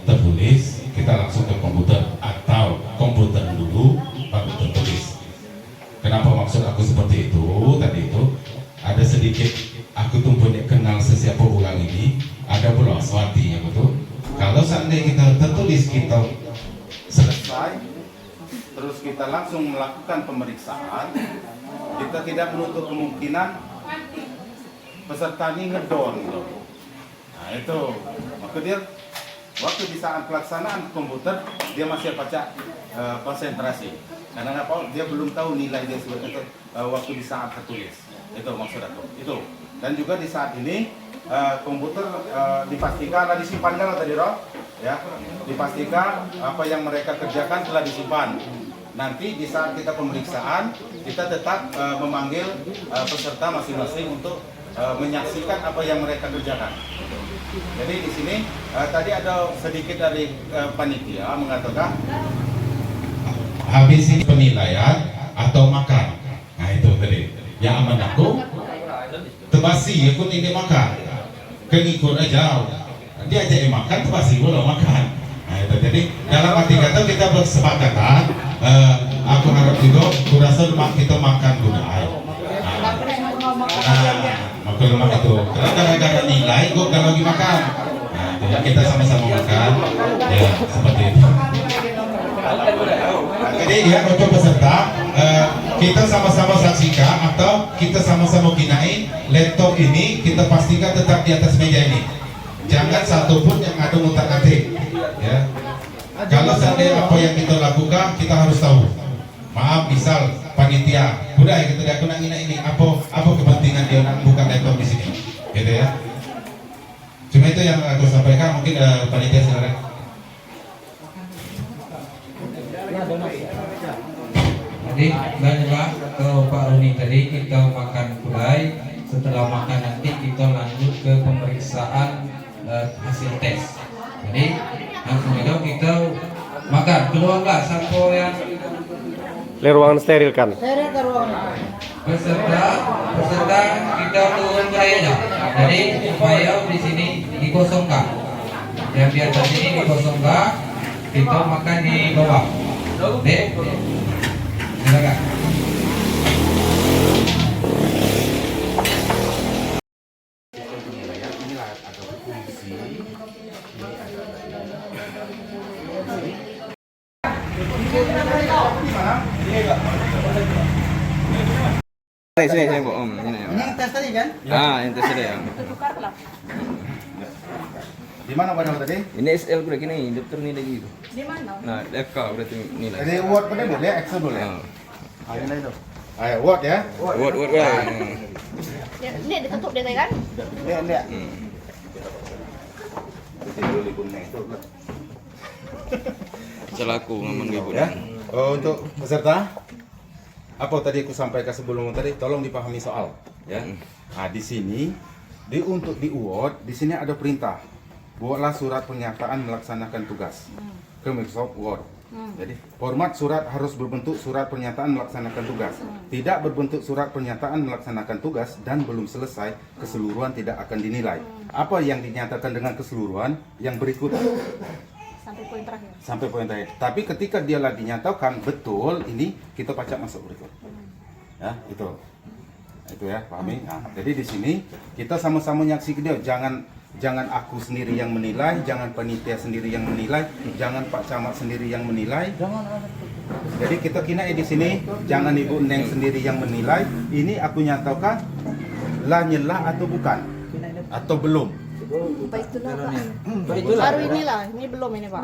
tertulis, kita langsung ke komputer atau komputer dulu baru tertulis. Kenapa maksud aku seperti itu? Tadi itu ada sedikit aku tuh punya kenal sesiapa ulang ini, ada pula Swati yang betul. Kalau seandainya kita tertulis kita Selesai, terus kita langsung melakukan pemeriksaan, kita tidak menutup kemungkinan peserta ini ngedon. Nah itu, maka dia waktu di saat pelaksanaan komputer dia masih baca konsentrasi. Karena apa? Dia belum tahu nilai dia sebetulnya waktu di saat tertulis. Itu maksud aku. Itu. Dan juga di saat ini komputer dipastikan telah disimpan kan tadi Roh? Ya, dipastikan apa yang mereka kerjakan telah disimpan. Nanti di saat kita pemeriksaan kita tetap memanggil peserta masing-masing untuk menyaksikan apa yang mereka kerjakan. Jadi di sini tadi ada sedikit dari panitia mengatakan habis ini penilaian atau makan. Nah itu tadi. Yang aman aku tebasi aku ini makan. Kengikut aja. Dia aja makan tebasi boleh makan. Nah itu jadi dalam arti kata kita bersepakatan. Aku harap juga kurasa kita makan budaya. Makan lemak itu. Karena gara-gara nilai kok kalau lagi makan. Nah itu ya kita sama-sama makan. Ya seperti itu. Jadi ya untuk peserta kita sama-sama saksikan atau kita sama-sama kinain laptop ini kita pastikan tetap di atas meja ini. Jangan satupun yang ada ngutak-ngatik. Ya. Kalau seandainya apa yang kita lakukan kita harus tahu. Maaf misal panitia, udah ya kita dia aku nangina ini apa kepentingan dia nak buka laptop di sini, gitu ya. Cuma itu yang aku sampaikan, mungkin panitia silakan. Jadi banyak ke Pak Roni tadi kita makan gulai. Setelah makan nanti kita lanjut ke pemeriksaan hasil tes. Jadi langsung aja kita makan. Keluarlah siapa yang Le ruangan steril kan? peserta kita turun budayanya. Jadi supaya di sini dikosongkan. Yang di atas ini dikosongkan, kita makan di bawah. Dek, silakan. Sini Bu Om. Ini yang tes tadi kan? Yang tes tadi ya. di mana padahal tadi? Ini SL udah gini, dokter nilai gitu. Di mana? Nah, FK berarti nilai. Jadi Word pada boleh, Excel boleh. Nilai itu. Ayo Word ya. Word. Ini ditutup dia kan? Dia. Selaku ngomong ibu Ya. Untuk peserta, apa tadi aku sampaikan sebelum tadi, tolong dipahami soal, ya. Nah di sini, untuk di Word, di sini ada perintah, buatlah surat pernyataan melaksanakan tugas ke Microsoft Word. Jadi format surat harus berbentuk surat pernyataan melaksanakan tugas. Tidak berbentuk surat pernyataan melaksanakan tugas dan belum selesai, keseluruhan tidak akan dinilai. Apa yang dinyatakan dengan keseluruhan yang berikut? Sampai poin terakhir. Sampai poin terakhir. Tapi ketika dia lagi dinyatakan betul, ini kita pacak masuk berikut. Ya, itu ya, pahami. Nah, jadi di sini kita sama-sama nyaksikan dia. Jangan aku sendiri yang menilai, jangan panitia sendiri yang menilai, jangan Pak Camat sendiri yang menilai. Jadi kita kena di sini, jangan Ibu Neng sendiri yang menilai. Ini aku nyatakan lah nyelah atau bukan, atau belum. Baru inilah, ini belum ini Pak.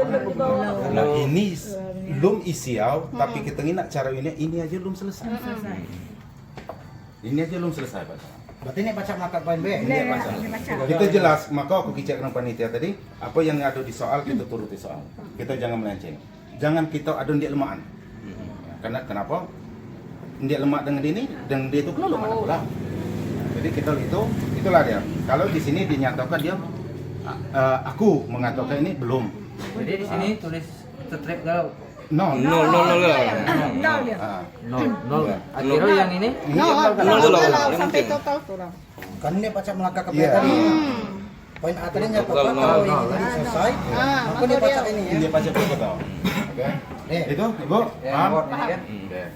Nah ini belum isiau, tapi kita nak cara ini aja belum selesai. Ini aja belum selesai Pak. Berarti ini baca melangkah poin B. Ini baca. Kita jelas, maka aku kicak dengan panitia tadi, apa yang ada di soal kita turuti soal. Kita jangan melenceng. Jangan kita ada dia lemahan. Karena kenapa? Dia lemak dengan ini dan dia itu kena lemah pula. Jadi kita itulah dia. Kalau di sini dinyatakan dia aku mengatakan ini belum. Jadi di sini tulis strip galau. Nol. Akhirnya yang ini sampai total kurang. Kan ini baca melangkah ke B tadi. Poin A tadi nyatakan kalau yang tadi selesai. Aku dia baca ini ya. Dia baca berapa tahu? Oke. Itu Ibu paham?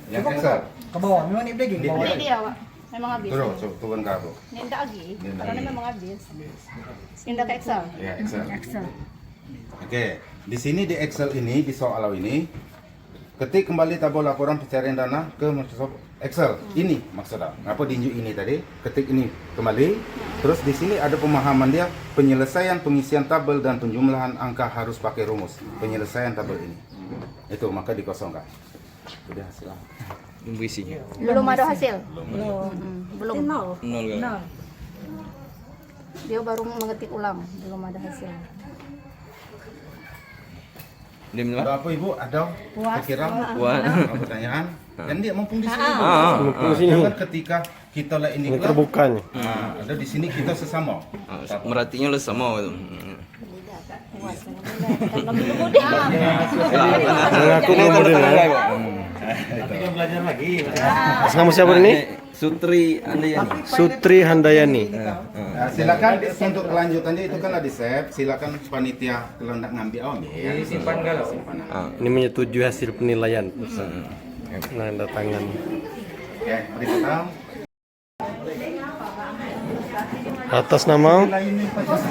Yang Excel. Ke bawah, memang ini begini. Di bawah. Ini dia, Pak. Memang habis. Turun ke aku. Ini enggak lagi. Karena memang habis. Ini udah ke Excel. Ya, Excel. Oke. Di sini di Excel ini, di soal ini, ketik kembali tabel laporan pencarian dana ke Microsoft Excel. Ini maksudnya. Apa diunjuk ini tadi? Ketik ini kembali. Terus di sini ada pemahaman dia, penyelesaian pengisian tabel dan penjumlahan angka harus pakai rumus. Penyelesaian tabel ini. Itu maka dikosongkan. Sudah hasil. Isinya. Belum ada hasil. Belum. Nol. Dia baru mengetik ulang, belum ada hasil. Ada apa Ibu? Ada pikiran? Pertanyaan? Dan dia mumpung di sini. Jangan ketika kita lah ini terbuka. Ada di sini kita sesama. Merhatinya lu sama itu. Mengaku belum mendengar. Tapi dia belajar lagi. Nama siapa ini? Sutri Handayani. Sutri Handayani. Silakan untuk kelanjutannya itu kan di save. Silakan panitia kalau nak ngambil ambil. simpan galau. Ini menyetujui hasil penilaian. Nanda tangan. Oke, beritahu. Atas nama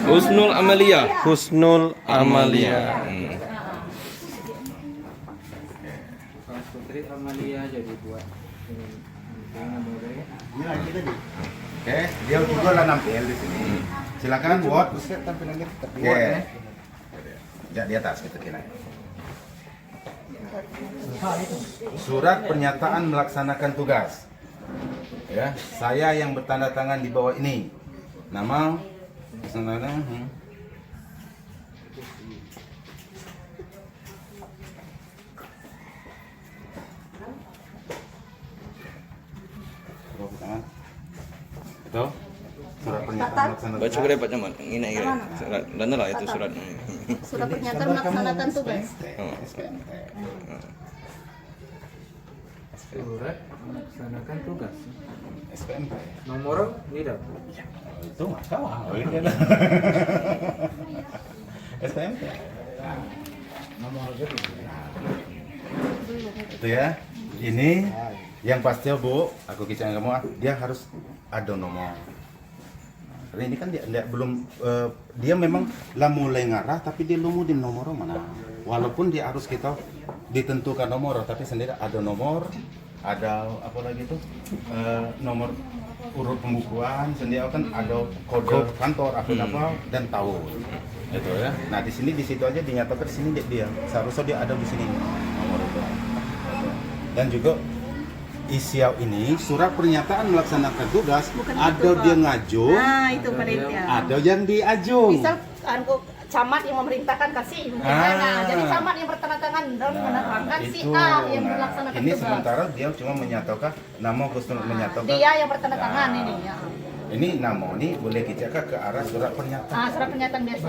Husnul Amalia. Husnul Amalia. Putri Amalia jadi buat Oke, dia juga lah nampil di sini. Silakan buat tampilannya tetap buat ya. Ya di atas gitu kira. Surat pernyataan melaksanakan tugas. Ya, saya yang bertanda tangan di bawah ini. Nama itu surat pernyataan melaksanakan Baca gue dapat nyaman. Ini ya. Surat dan lah itu surat. Surat pernyataan melaksanakan tugas. surat melaksanakan tugas. SPMP. Nomor tidak. Itu masalah. SPMP. Nomor itu ya. Ini yang pasti Bu, aku kicau kamu dia harus ada nomor. Karena ini kan dia belum dia memang lah mulai ngarah tapi dia lumu di nomor mana. Walaupun dia harus kita ditentukan nomor tapi sendiri ada nomor, ada apa lagi itu nomor urut pembukuan sendiri kan ada kode kantor apa dan tahun itu ya. Nah di sini di situ aja dinyatakan di sini dia seharusnya dia ada di sini nomor itu. Dan juga Isiau ini surat pernyataan melaksanakan tugas. Bukan ada itu, dia ngajuh, itu panitia. ada yang diajuh. Misal camat yang memerintahkan kasih jadi camat yang bertanda tangan dan menerangkan si A yang melaksanakan ini tugas. Sementara dia cuma menyatakan nama Gusnul menyatakan dia yang bertanda tangan ini ya. Ini nama ini boleh dicek ke arah surat pernyataan. Surat pernyataan biasa.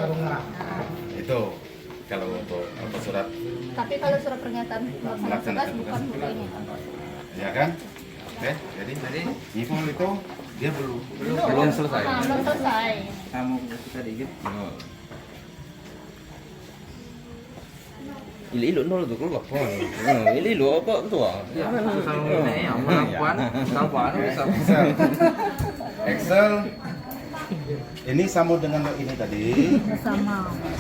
Itu kalau untuk surat. Tapi kalau surat pernyataan melaksanakan tugas bukan begini. Ya kan? Oke, jadi info itu dia belum selesai. Belum selesai. Kamu kita dikit. Ilu nol tu keluar pun. Ilu apa tu ah? Excel ini sama dengan lo ini tadi.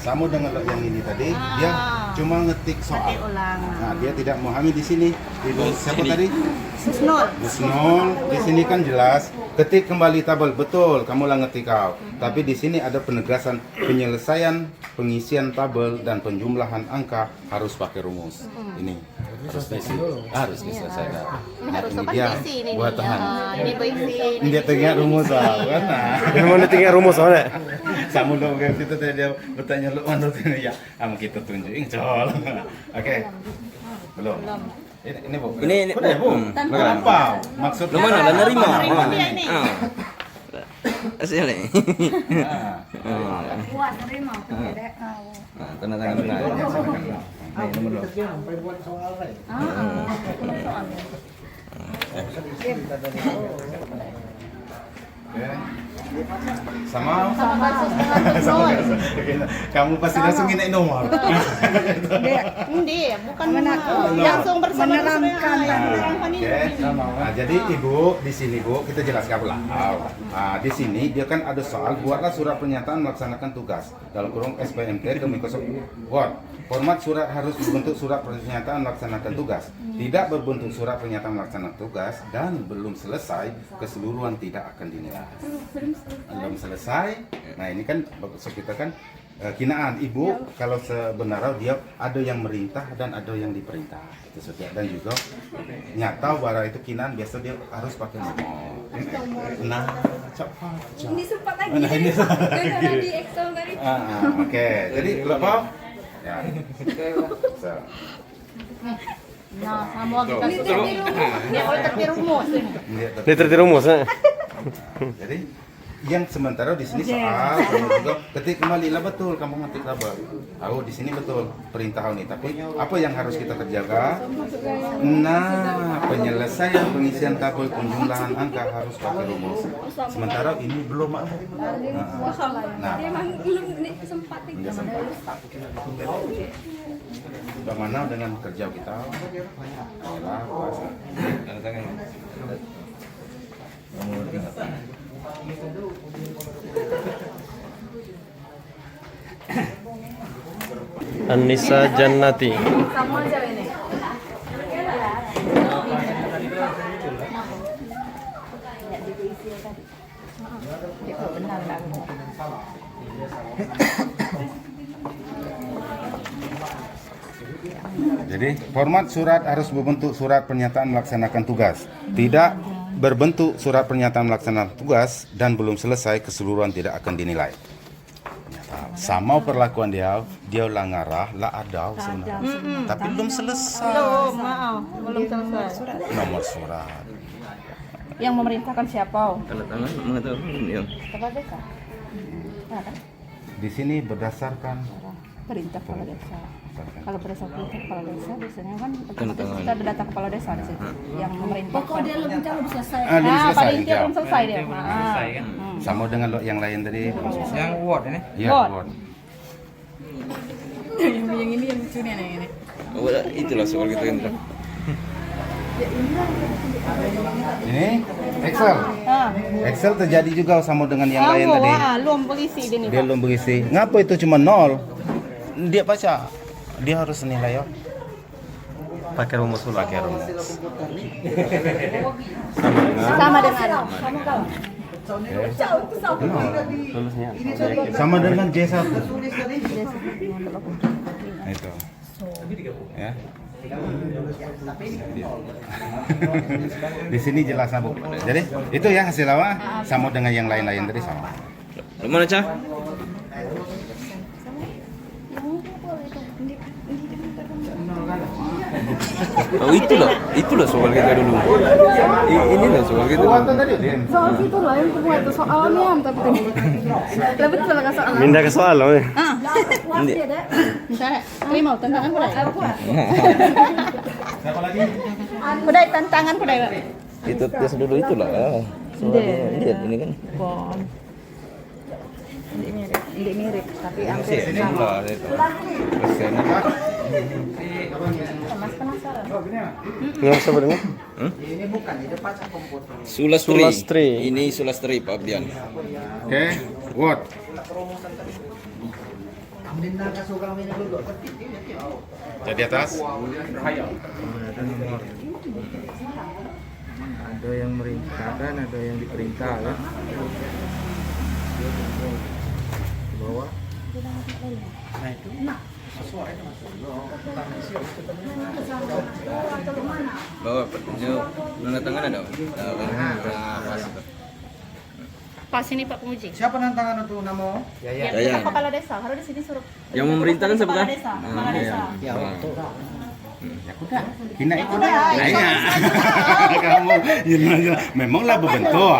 Sama dengan lo yang ini tadi. Dia cuma ngetik soal. Nah, dia tidak memahami di sini. Siapa tadi? Husnul. Husnul. Di sini kan jelas ketik kembali tabel, betul, kamu lah ngerti kau. Tapi di sini ada penegasan penyelesaian pengisian tabel dan penjumlahan angka harus pakai rumus. Ini harus diselesaikan. Ini harus Ini sopan dia besi ini. buat tahan. Ini besi. Dia tengah rumus kan? Yang mana tinggal rumus soalnya? Sama dong kayak itu tadi dia bertanya lu mana ya? Kamu kita tunjukin col. Oke. Belum. Ini Bu. Ini udah Bu. Apa? Maksud lu mana? Lah nerima. Dia ini. Asal ni. Puas nerima. Nah, tanda tangan benar. Ini nomor 2. Sama kamu pasti langsung ini nomor. Dia bukan langsung bersama menerangkan ini. Nah, jadi Ibu di sini Bu kita jelaskan ulang. Nah, di sini dia kan ada soal buatlah surat pernyataan melaksanakan tugas dalam kurung SBMT demi format surat harus berbentuk surat pernyataan melaksanakan tugas, tidak berbentuk surat pernyataan melaksanakan tugas dan belum selesai keseluruhan tidak akan dinilai. Belum selesai. Nah ini kan maksud kita kan kinaan Ibu kalau sebenarnya dia ada yang merintah dan ada yang diperintah itu saja, dan juga nyata bahwa itu kinaan biasa dia harus pakai nomor. Nah cepat. Ini sempat lagi. Nah, ini di Excel tadi. Oke, jadi lepas ya. So. Nah, sama kita dia kalau terjerumus ini. Ini terjerumus. Jadi yang sementara di sini soal kamu juga ketik kembalilah betul kamu ngetik kabar. Tahu di sini betul perintah ini, tapi apa yang harus kita kerjakan? Nah, penyelesaian pengisian tabel penjumlahan angka harus pakai rumus. Sementara ini belum ada. Nah, belum sempat. bagaimana dengan kerja kita? Adalah puasa. Anissa Jannati. Sama aja ini. Jadi format surat harus berbentuk surat pernyataan melaksanakan tugas, tidak berbentuk surat pernyataan melaksanakan tugas dan belum selesai keseluruhan tidak akan dinilai. Sama perlakuan dia langarah lah ada sebenarnya, tapi belum selesai. Belum selesai. Nomor surat. Yang memerintahkan siapa? Tanda tangan mengetahui. Kepala desa. Di sini berdasarkan Perintah kepala desa. Kalau berdasarkan perintah kepala desa biasanya kan otomatis tangan. kita ada data kepala desa di situ yang memerintahkan. Pokok dia belum selesai. belum selesai. Paling dia belum selesai dia. Sama dengan yang lain tadi belum selesai. Yang word ini. Iya, Word. word. Yang ini yang lucu nih yang ini. Oh, itulah soal kita Indra. Ini Excel. Excel terjadi juga sama dengan yang lain tadi. Belum berisi ini. Dia belum berisi. Ngapa itu cuma 0? Dia baca. Dia harus nilai ya. Pakai rumus dulu. Pakai rumus. Sama dengan. Tulisnya. Sama dengan J1. Itu. Ya. Di sini jelas Bu. Jadi itu ya hasil apa? Sama dengan yang lain-lain tadi sama. Mana Cah? Oh itulah soal kita dulu. Inilah soal kita. Soal itu lah yang kedua itu soalnya tapi lebih betul lah soal. Pindah ke soal loh. Misalnya, terima tantangan kudai. Kudai tantangan kudai. Itu tes dulu itulah. Lihat ini kan. Ini mirip tapi Hampir sama. Mas penasaran. Nggak sebenarnya? Ini bukan di depan komputer. Sulastri. Ini Sulastri Pak Abdian. Oke, Word. Jadi atas. Ada yang merintahkan, ada yang diperintah ya. Ke bawah. Nah itu. Bawa petunjuk. Tanda tangan ada. Pas ini Pak Pemuji. Siapa nantangan itu nama? Ya, kita kepala desa. Harus di sini suruh. Yang memerintahkan siapa? Kepala desa. Kepala desa. Ya, betul. Kina itu kamu memanglah berbentuk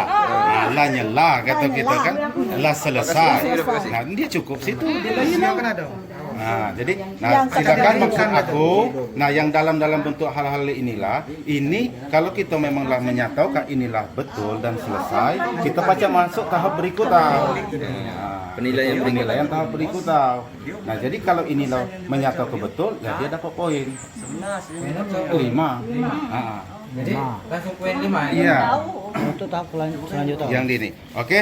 lah nyala kata kita kan lah selesai. Nah dia cukup situ. Silakan ada. Nah, jadi, silakan maksud aku, nah yang dalam bentuk hal-hal inilah, ini kalau kita memanglah menyatakan inilah betul dan selesai, kita baca masuk tahap berikutnya. Penilaian tahap berikutnya. Nah, jadi kalau inilah menyatakan betul, ya dia dapat poin 5. Jadi langsung poin 5 Iya. Untuk tahap selanjutnya. Yang ini, oke?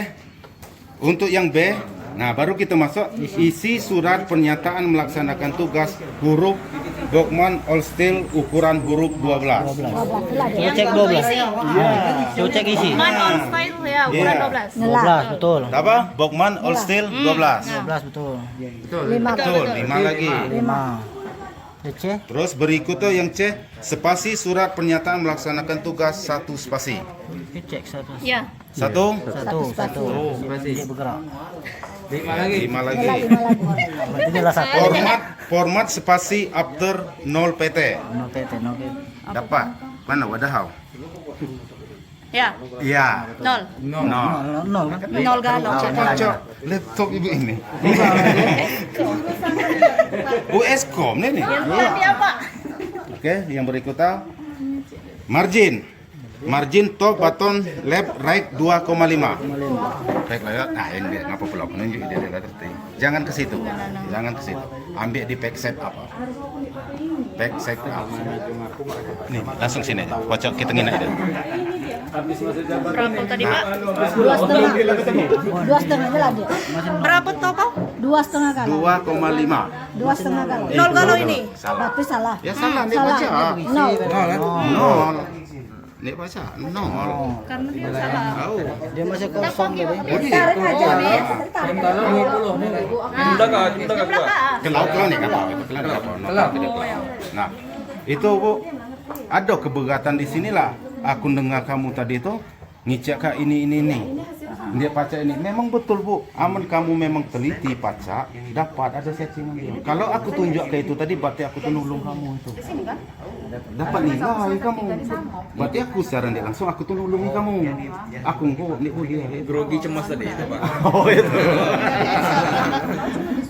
Untuk yang B, nah baru kita masuk isi surat pernyataan melaksanakan tugas huruf Bokman All Steel ukuran huruf 12. Coba cek 12. Iya. Coba cek isi. Man on style ya, ukuran 12. 12 betul. Apa? Bokman All Steel 12. 12 betul. Betul, 5 lagi. 5. C. Terus berikutnya yang C, spasi surat pernyataan melaksanakan tugas 1 spasi. Cek 1. Ya. 1 Dia bergerak. 5 lagi. Inilah 1. Format spasi after 0 PT. 0 PT. Dapat. Mana wadahau? Ya. Iya. 0. 0. 0 galon. Cok, laptop ibu ini. USCOM nih. Yang tadi apa? Oke, yang berikutnya margin top button left right 2,5. Baik lah ya. Nah, ini dia ngapa pula menunjuk dia terus. Jangan ke situ. Jangan ke situ. Ambil di back side apa? Back side apa? Nih, langsung sini aja. Kocok kita ngina aja. Berapa tadi Pak? 2,5 lagi. Berapa toko? 2,5 kali. 2,5. 2,5 kali. 0 galon ini. Tapi salah. Ya salah dia baca. 0. 0. Nek baca 0. Karena dia salah. Tahu. Dia masih kosong tadi. Tarik aja, Bis. Kelau nih apa? Itu kelau. Nah, itu Bu, ada keberatan di sinilah. Aku dengar kamu tadi itu ngicak kak ini. Dia baca ini. Memang betul Bu. Aman kamu memang teliti baca, dapat ada settingan dia. Kalau aku tunjuk ke itu tadi, berarti aku tolong kamu itu. Dapat nilai kamu. Berarti aku secara dia langsung aku tolong kamu. Aku engkau nih dia. Grogi cemas tadi itu, Pak. Oh itu.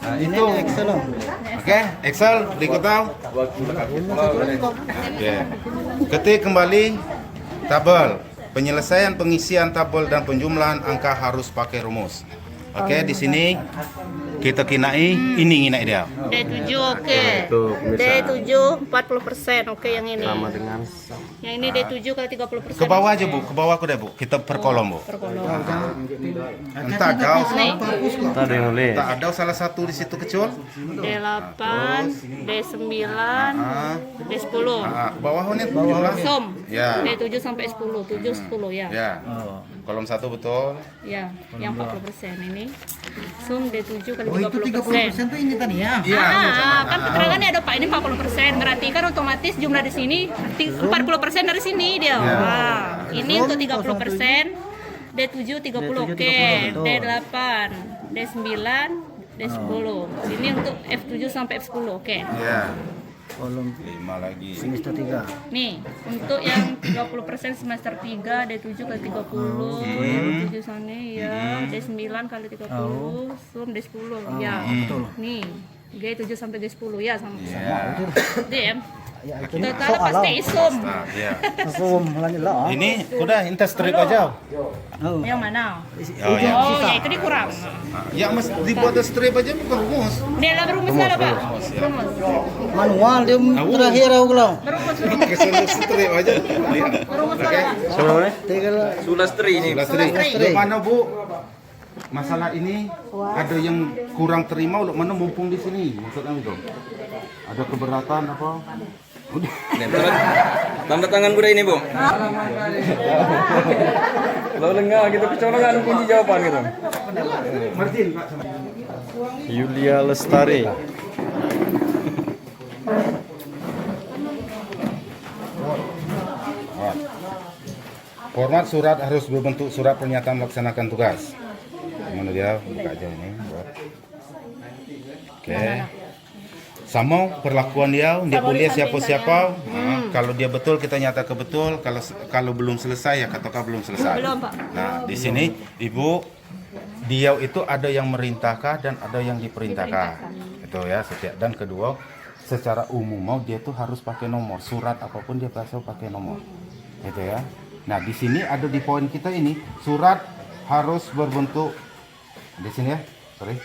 Nah, ini Excel. Oke, Excel berikutnya. Oke. Ketik kembali tabel. Penyelesaian pengisian tabel dan penjumlahan angka harus pakai rumus. Oke, di sini kita kinai ini nginai dia. D7 oke. D7 40%. Oke yang ini. Sama dengan Yang ini D7 kali 30%. Ke bawah aja Bu, ke bawah aku deh Bu. Kita per kolom Bu. Per kolom. Entah kau. Nih. ada yang nulis. Tak ada salah satu di situ kecil. D8, D9, D10. Ke bawah nih jumlah. Sum. Ya. D7 sampai 10. 7 10 ya. Ya. Kolom 1 betul. Ya, yang 40% ini. Sum D7 kali 30%. Oh, itu 30% tuh ini tadi ya? Kan keterangannya ada Pak ini 40%. Berarti kan otomatis jumlah di sini 40% dari sini dia. Wah, ini untuk 30%. D7 30 oke. D8, D9, D10. Ini untuk F7 sampai F10 oke. Ya. Kolom 5 lagi. semester 3. Nih, untuk yang 20% semester 3 D7 kali 30, D7 sana ya, D9 kali 30, sum D10 ya. Nih, G7 sampai G10 ya sama. DM. Ya, itu Total pasti sum. Nah, ya. Langsung lanjut lah. Ini udah intes strip aja. Yang mana? Oh ya. Oh, ya itu dikurang. Ya mas dibuat strip aja bukan rumus. Dia lah berumus lah Pak. Berumus. Manual dia terakhir aku bilang. Berumus. Kesulitan strip aja. Berumus Oke. lah. Sulastri ini. Sulastri. Mana Bu? Masalah ini ada yang kurang terima, mana mumpung di sini maksudnya itu. Ada keberatan apa? Tanda tangan kuda ini, Bu. Lo lengah gitu kecolongan kunci jawaban gitu. Martin, Pak. Yulia Lestari. Format surat harus berbentuk surat pernyataan melaksanakan tugas. Mana dia? Buka aja ini. Oke. Sama perlakuan dia boleh siapa-siapa. Kalau dia betul kita nyatakan betul. Kalau belum selesai ya katakan belum selesai. Belum, Pak. Nah di sini Ibu, dia itu ada yang merintahkan dan ada yang diperintahkan. Itu ya setiap. Dan kedua, secara umum mau dia tuh harus pakai nomor surat apapun dia pasal pakai nomor. Gitu ya. Nah di sini ada di poin kita ini surat harus berbentuk di sini ya, sorry.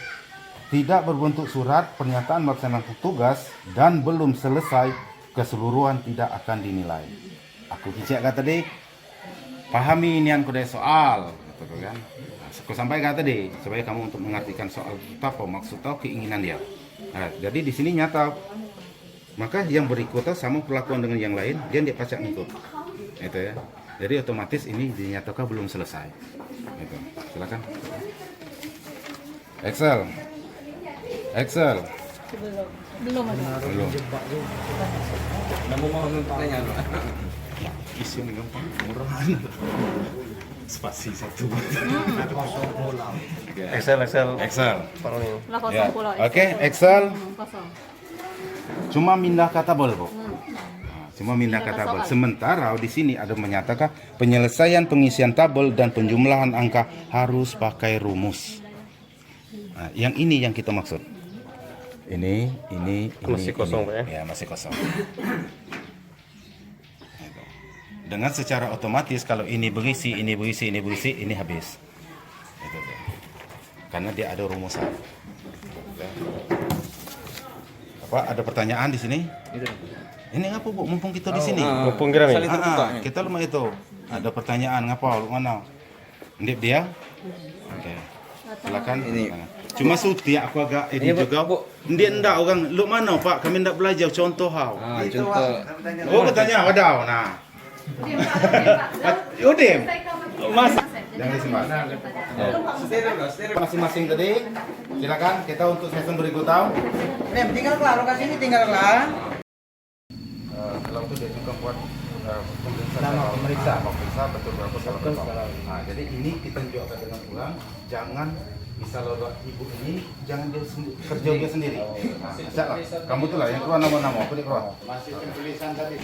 Tidak berbentuk surat pernyataan melaksanakan tugas dan belum selesai keseluruhan tidak akan dinilai. Aku kicik kata tadi, pahami inian kode soal, gitu kan? Aku sampaikan tadi supaya kamu untuk mengartikan soal apa maksud atau keinginan dia. Nah, jadi di sini nyata. Maka yang berikutnya sama perlakuan dengan yang lain dia tidak pacak ngikut, itu ya. Jadi otomatis ini dinyatakan belum selesai. Gitu. Silakan. Excel. Belum ada. Belum. Namu mau tanya dulu. Isi ini gampang, murah. Spasi satu. Excel. Lah Ya. 0 pulau. Oke, Excel. Kosong. Cuma pindah kata tabel, Bu. Cuma pindah kata tabel. Sementara di sini ada menyatakan penyelesaian pengisian tabel dan penjumlahan angka harus pakai rumus. Nah, yang ini yang kita maksud. Ini Masih kosong, Pak, ya? Ya, masih kosong. Dengan secara otomatis kalau ini berisi, ini habis. Itu dia. Karena dia ada rumusan. Apa ada pertanyaan di sini? Ini ngapa, Bu? Mumpung kita di sini. Mumpung kira nih. Kita lumah itu. Ada pertanyaan ngapa lu mana? Ndip dia? Oke. Silakan. Ini. Cuma suti aku agak ini juga. Ndip ndak orang lu mana, Pak? Kami ndak belajar contoh how. Contoh. Oh, bertanya wadaw. Nah. Udim. Mas. Jangan disimpan. Masing-masing tadi. Silakan kita untuk sesi berikutnya. Tinggal kelar lokasi ini tinggal kelar. Kalau itu dia juga buat pemeriksa betul berapa salah. Nah, jadi ini kita juga dengan ulang, jangan bisa lo ibu ini jangan dia kerja dia sendiri. Nah, kamu tuh lah yang keluar nama-nama apa nih keluar. Masukin tulisan tadi.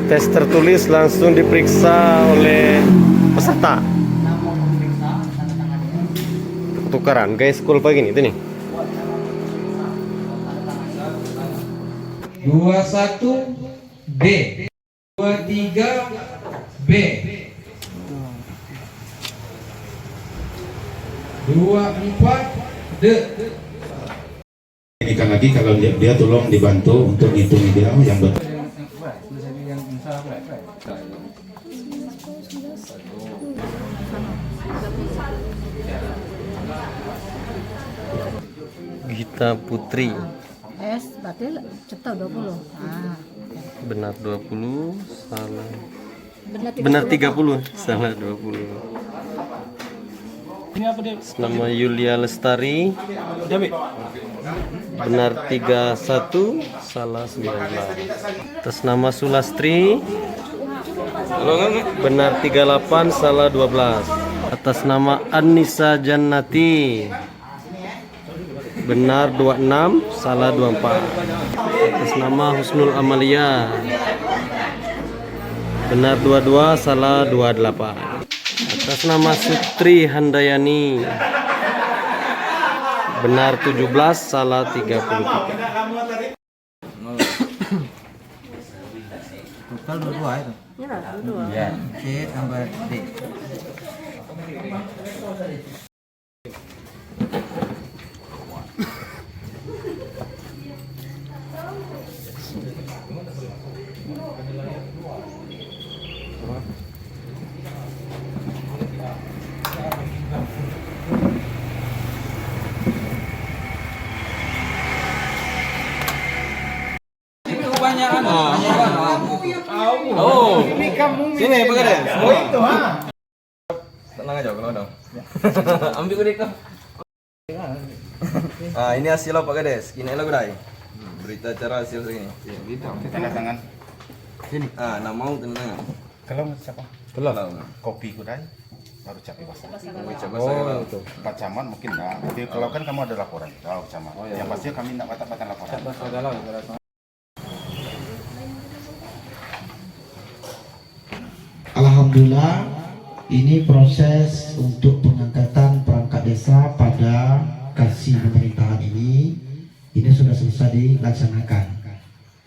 Tes tertulis langsung diperiksa oleh peserta. Tukaran guys, school pagi ini itu nih. 21 B, 23 B, 24 D. Ini kan lagi kalau dia tolong dibantu untuk ngitung dia yang betul. Gita Putri. S berarti cetak 20. Ah. Benar 20, salah. Benar 30, salah 20. Ini apa dia? Nama Yulia Lestari. Benar 31, salah 19. Atas nama Sulastri. Benar 38, salah 12. Atas nama Anissa Jannati. Benar 26, salah 24. Atas nama Husnul Amalia. Benar 22, salah 28. Atas nama Sutri Handayani. Benar 17, salah 33. Total 22 itu. Ya, 22. Ya. C tambah D. Oh. Ini kamu Sini Pak Kades. Oh itu Tenang aja kalau dong. Ambil kudik kau. Ah, ini hasil Pak Kades. Ini lo gurai. Berita acara hasil segini. Tanda tangan. Sini. Ah, nak mau tanda tangan. Kalau siapa? Kalau Kopi kudai baru capek bahasa. Oh, itu. Pak Camat mungkin enggak. Jadi kalau kan kamu ada laporan, tahu Camat. Yang pasti kami enggak batal laporan. Alhamdulillah, ini proses untuk pengangkatan perangkat desa pada kasih pemerintahan ini sudah selesai dilaksanakan,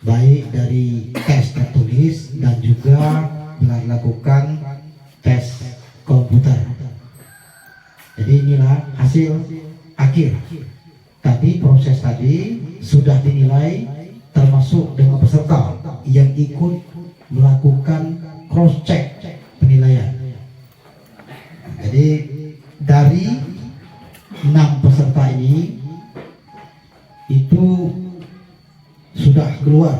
baik dari tes tertulis dan juga dilakukan tes komputer. Jadi inilah hasil akhir. Tadi proses tadi sudah dinilai termasuk dengan peserta yang ikut melakukan cross check penilaian. Jadi dari 6 peserta ini itu sudah keluar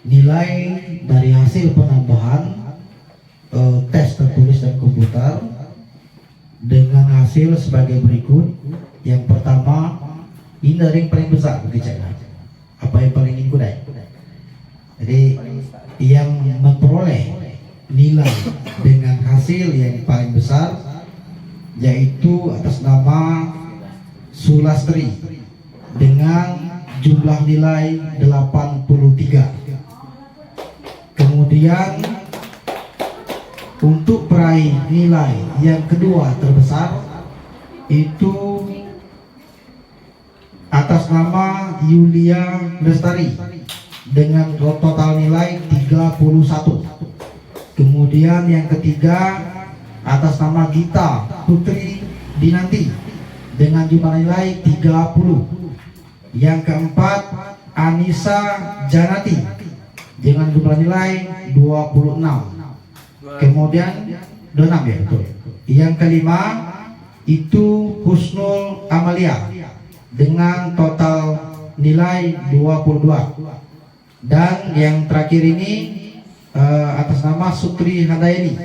nilai dari hasil penambahan tes tertulis dan komputer dengan hasil sebagai berikut. Yang pertama, ini dari yang paling besar apa yang paling ikut. Jadi yang memperoleh nilai dengan hasil yang paling besar yaitu atas nama Sulastri dengan jumlah nilai 83. Kemudian untuk peraih nilai yang kedua terbesar itu atas nama Yulia Lestari dengan total nilai 31. Kemudian yang ketiga atas nama Gita Putri Dinanti dengan jumlah nilai 30. Yang keempat Anissa Janati dengan jumlah nilai 26. Kemudian 26 ya betul. Yang kelima itu Husnul Amalia dengan total nilai 22. Dan yang terakhir ini atas nama Sukri Handayani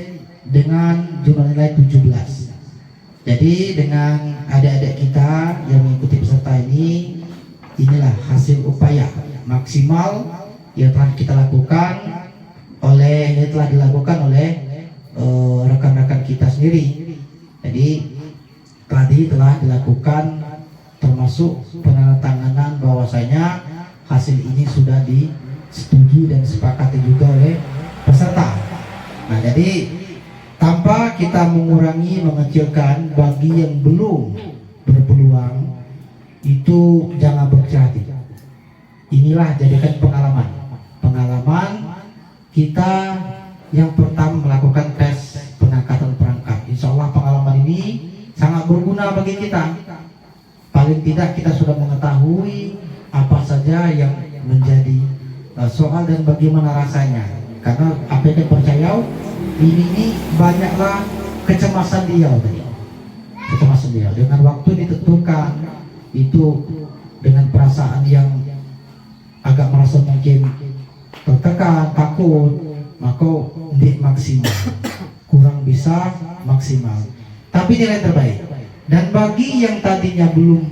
dengan jumlah nilai 17. Jadi dengan adik-adik kita yang mengikuti peserta ini, inilah hasil upaya maksimal yang telah kita lakukan oleh rekan-rekan kita sendiri. Jadi tadi telah dilakukan termasuk penandatanganan bahwasanya hasil ini sudah disetujui dan disepakati juga oleh peserta. Nah, jadi tanpa kita mengurangi, mengecilkan bagi yang belum berpeluang itu jangan berkecil hati. Inilah jadikan pengalaman kita yang pertama melakukan tes pengangkatan perangkat. Insya Allah pengalaman ini sangat berguna bagi kita. Paling tidak kita sudah mengetahui apa saja yang menjadi soal dan bagaimana rasanya. Karena apa yang kita percaya ini banyaklah kecemasan dia tadi. Kecemasan dia dengan waktu ditentukan itu dengan perasaan yang agak merasa mungkin tertekan, takut, maka tidak maksimal, kurang bisa maksimal. Tapi nilai terbaik. Dan bagi yang tadinya belum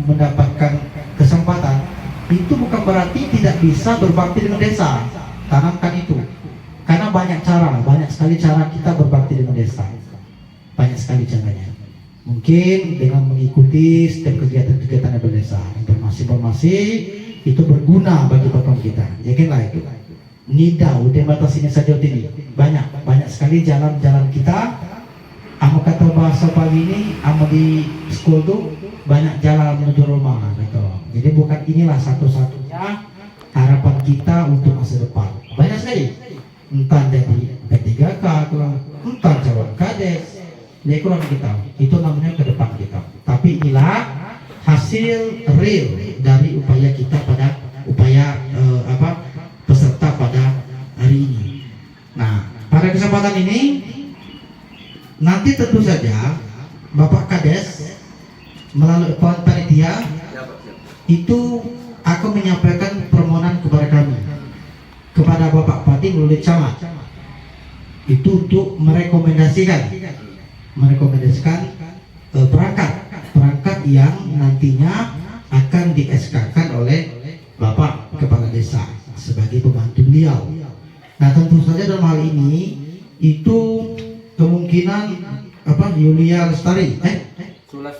mendapatkan kesempatan, itu bukan berarti tidak bisa berbakti dengan desa. Tanamkan itu, karena banyak sekali cara kita berbakti dengan desa. Banyak sekali caranya. Mungkin dengan mengikuti setiap kegiatan-kegiatan di desa, informasi itu berguna bagi bapak kita. Yakinlah itu. Nida udah batas ini saja ini. Banyak sekali jalan-jalan kita. Aku kata bahasa pagi ini, aku di sekolah tuh banyak jalan menuju rumah gitu. Jadi bukan inilah satu-satunya harapan kita untuk masa depan. Banyak sekali. Entah jadi P3K, entah calon kades, ini kurang kita. Itu namanya ke depan kita. Tapi inilah hasil real dari upaya kita pada peserta pada hari ini. Nah, pada kesempatan ini nanti tentu saja Bapak Kades melalui panitia itu akan menyampaikan permohonan kepada nanti melalui camat. Itu untuk merekomendasikan perangkat yang nantinya akan di SK-kan oleh Bapak Kepala Desa sebagai pembantu beliau. Nah, tentu saja dalam hal ini itu kemungkinan Yulia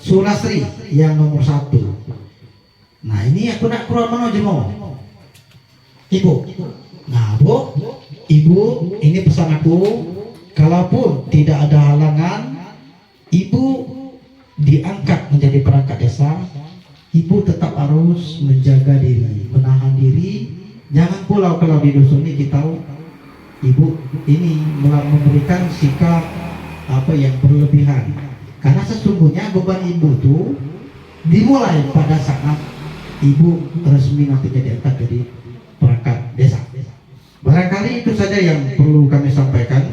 Sulastri yang nomor 1. Nah, ini aku nak keluar mana jemo, Ibu. Nah, Ibu, ini pesan aku, kalaupun tidak ada halangan, Ibu diangkat menjadi perangkat desa, Ibu tetap harus menjaga diri, menahan diri. Jangan pulau kalau di dusun ini kita tahu Ibu ini memberikan sikap yang berlebihan. Karena sesungguhnya beban Ibu tuh dimulai pada saat Ibu resmi nanti diangkat jadi perangkat desa. Barangkali itu saja yang perlu kami sampaikan.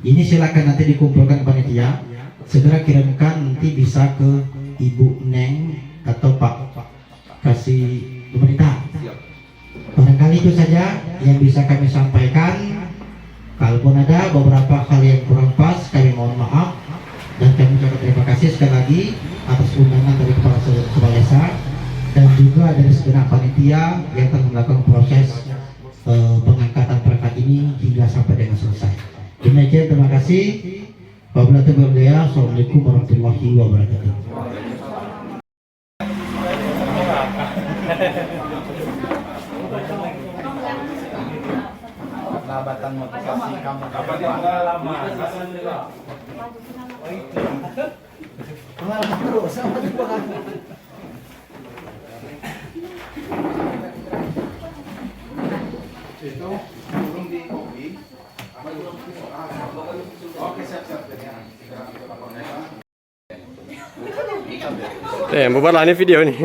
Ini silakan nanti dikumpulkan panitia, segera kirimkan nanti bisa ke Ibu Neng atau Pak kasih pemerintah. Barangkali itu saja yang bisa kami sampaikan. Kalaupun ada beberapa hal yang kurang pas, kami mohon maaf dan kami ucapkan terima kasih sekali lagi atas undangan dari Kepala Desa dan juga dari segenap panitia yang telah melakukan proses pengangkatan perangkat ini hingga sampai dengan selesai. Demikian, terima kasih. Wabillahi taufiq. Assalamualaikum warahmatullahi wabarakatuh. Labatan motivasi kamu kapan lama? Terus sama juga. Itu belum di kopi. Oke, siap-siap. Bubar lah ini video nih.